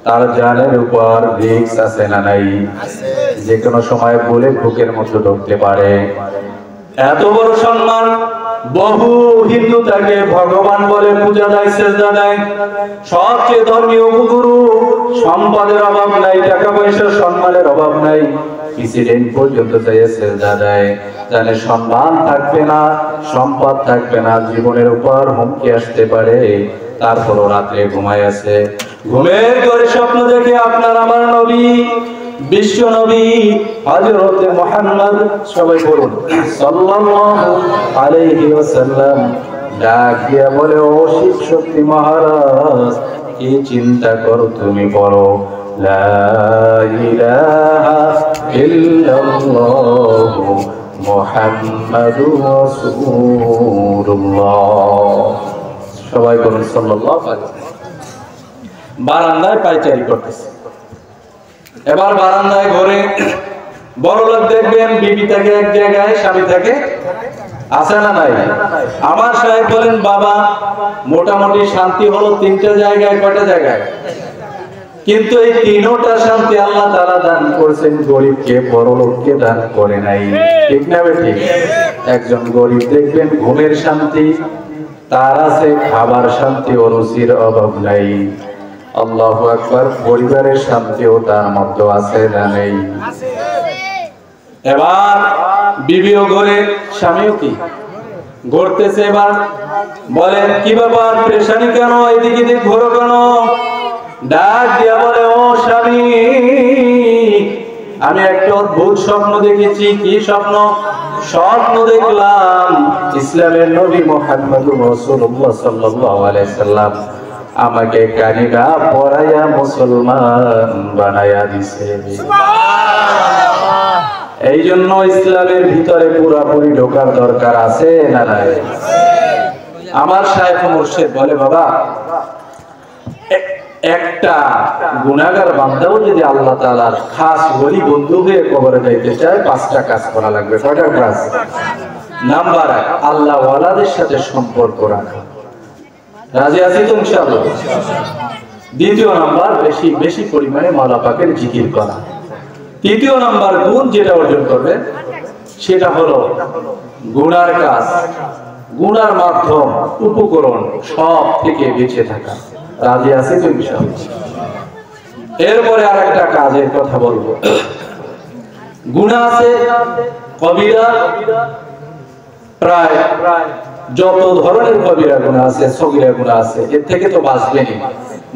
তার জানের উপর রিস্ক আছে না নাই? যে কোনো সময় বলে বুকের মধ্যে ঢুকতে পারে। এত বড় সম্মান। বহু হিন্দু তাকে ভগবান বলে পূজা দেয়, সেজদা দেয়। সবচেয়ে ধর্মীয় গুরু, সম্পদের অভাব নাই, টাকা পয়সার সম্মানের অভাব নাই, প্রেসিডেন্ট পর্যন্ত চাইয়ে সেজদা দেয়। জানে সম্মান থাকবে না, সম্পদ থাকবে না, জীবনের উপর হুমকি আসতে পারে, তারপরও রাত্রে ঘুমায় আছে। ঘুমের ঘরে স্বপ্ন দেখে আপনার আমার নবী, বিশ্ব নবী হযরত মুহাম্মদ, সবাই বলুন সাল্লাল্লাহু আলাইহি ওয়াসাল্লাম, ডাক দিয়া বলে, ও শিব শক্তি মহারাজ, কি চিন্তা করো তুমি? বলো লা ইলাহা ইল্লাল্লাহু মুহাম্মাদুর রাসূলুল্লাহ। সবাই বলুন সাল্লাল্লাহু আলাইহি ওয়াসাল্লাম। বারান্দায় পায়চারি করতেছে। এবার বারান্দায় ঘরে বড় লোক দেখবেন, বিবি থাকে এক জায়গায়, স্বামী থাকে আছে না নাই? আমার সাহেব বলেন, বাবা মোটামুটি শান্তি হলো তিনটা জায়গায়। কয়টা জায়গায়? কিন্তু এই তিনটা শান্তি আল্লাহ তাআলা দান করেছেন গরিবকে, বড় লোককে দান করে নাই। ঠিক না বেঠিক? একজন গরিব দেখবেন ঘুমের শান্তি তার আছে, খাবার শান্তি ও রুচির অভাব নাই। আল্লাহু আকবার। পরিবারের শান্তিও তার মধ্যে আছে না নেই? এবার বিবিও ঘরে, স্বামীও কি ঘুরতেছে। এবার বলেন, কি ব্যাপার, পেরেশানি কেন, এদিকে দিক ঘোরো কেন? ডাক দিয়া বলে, ও স্বামী, আমি একটা অদ্ভুত স্বপ্ন দেখেছি। কি স্বপ্ন? স্বপ্ন দেখলাম ইসলামের নবী মুহাম্মদুর রাসূলুল্লাহ সাল্লাল্লাহু আলাইহি সাল্লাম আমাকে কানিকা পরাইয়া মুসলমান বানায়া দিছে। এই জন্য ইসলামের ভিতরে পুরোপুরি ঢোকার দরকার আছে না নাই? আমার শায়েখ মুর্শিদ বলে, বাবা একটা গুনাহগার বান্দাও যদি আল্লাহ তাআলার খাস ওলি বন্ধু হয়ে কবরে যাইতে চায়, 5টা কাজ করা লাগবে। কয়টা কাজ? নাম্বার 1, আল্লাহ ওয়ালাদের সাথে সম্পর্ক রাখা। রাজি আছি তো ইনশাআল্লাহ? দ্বিতীয় নাম্বার, বেশি বেশি পরিমাণে মাওলা পাকের জিকির করা। তৃতীয় নাম্বার গুণ যেটা অর্জন করবে সেটা হলো গুনার কাজ, গুনার মাধ্যম, উপকরণ সব থেকে বেঁচে থাকা। রাজি আছি তো ইনশাআল্লাহ। এরপরে আরেকটা কাজের কথা বলবো। গুনাহ আছে কবিরা, প্রায় যত ধরনের কবিরা গুনাহ আছে, সগীরা গুনাহ আছে, এর থেকে তো বাঁচবেনই।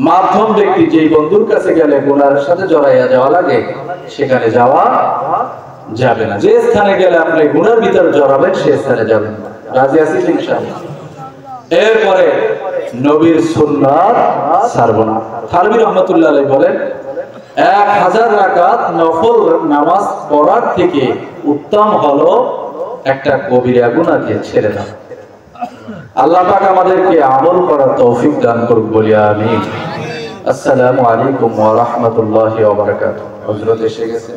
মাধ্যম ব্যক্তি যেই বন্ধুর কাছে গেলে গুনাহের সাথে জড়াইয়া যাওয়া লাগে, সেখানে যাওয়া যাবে না। যে স্থানে গেলে আপনি গুনার ভিতরে জড়াবেন, সে স্থানে যাবেন না। রাজি আছি ইনশাআল্লাহ। এরপরে নবীর সুন্নাত ছাড়ব না। থানভী রহমাতুল্লাহ আলাইহি বলেন, 1000 রাকাত নফল নামাজ পড়ার থেকে উত্তম হলো একটা কবিরা গুনাহকে ছেড়ে দাও। আল্লাহ পাক আমাদেরকে আমল করার তৌফিক দান করুক, বলি আমিন। আসসালামু আলাইকুম ওয়া রাহমাতুল্লাহি ওয়া বারাকাতুহু। হযরত এসে গেছে।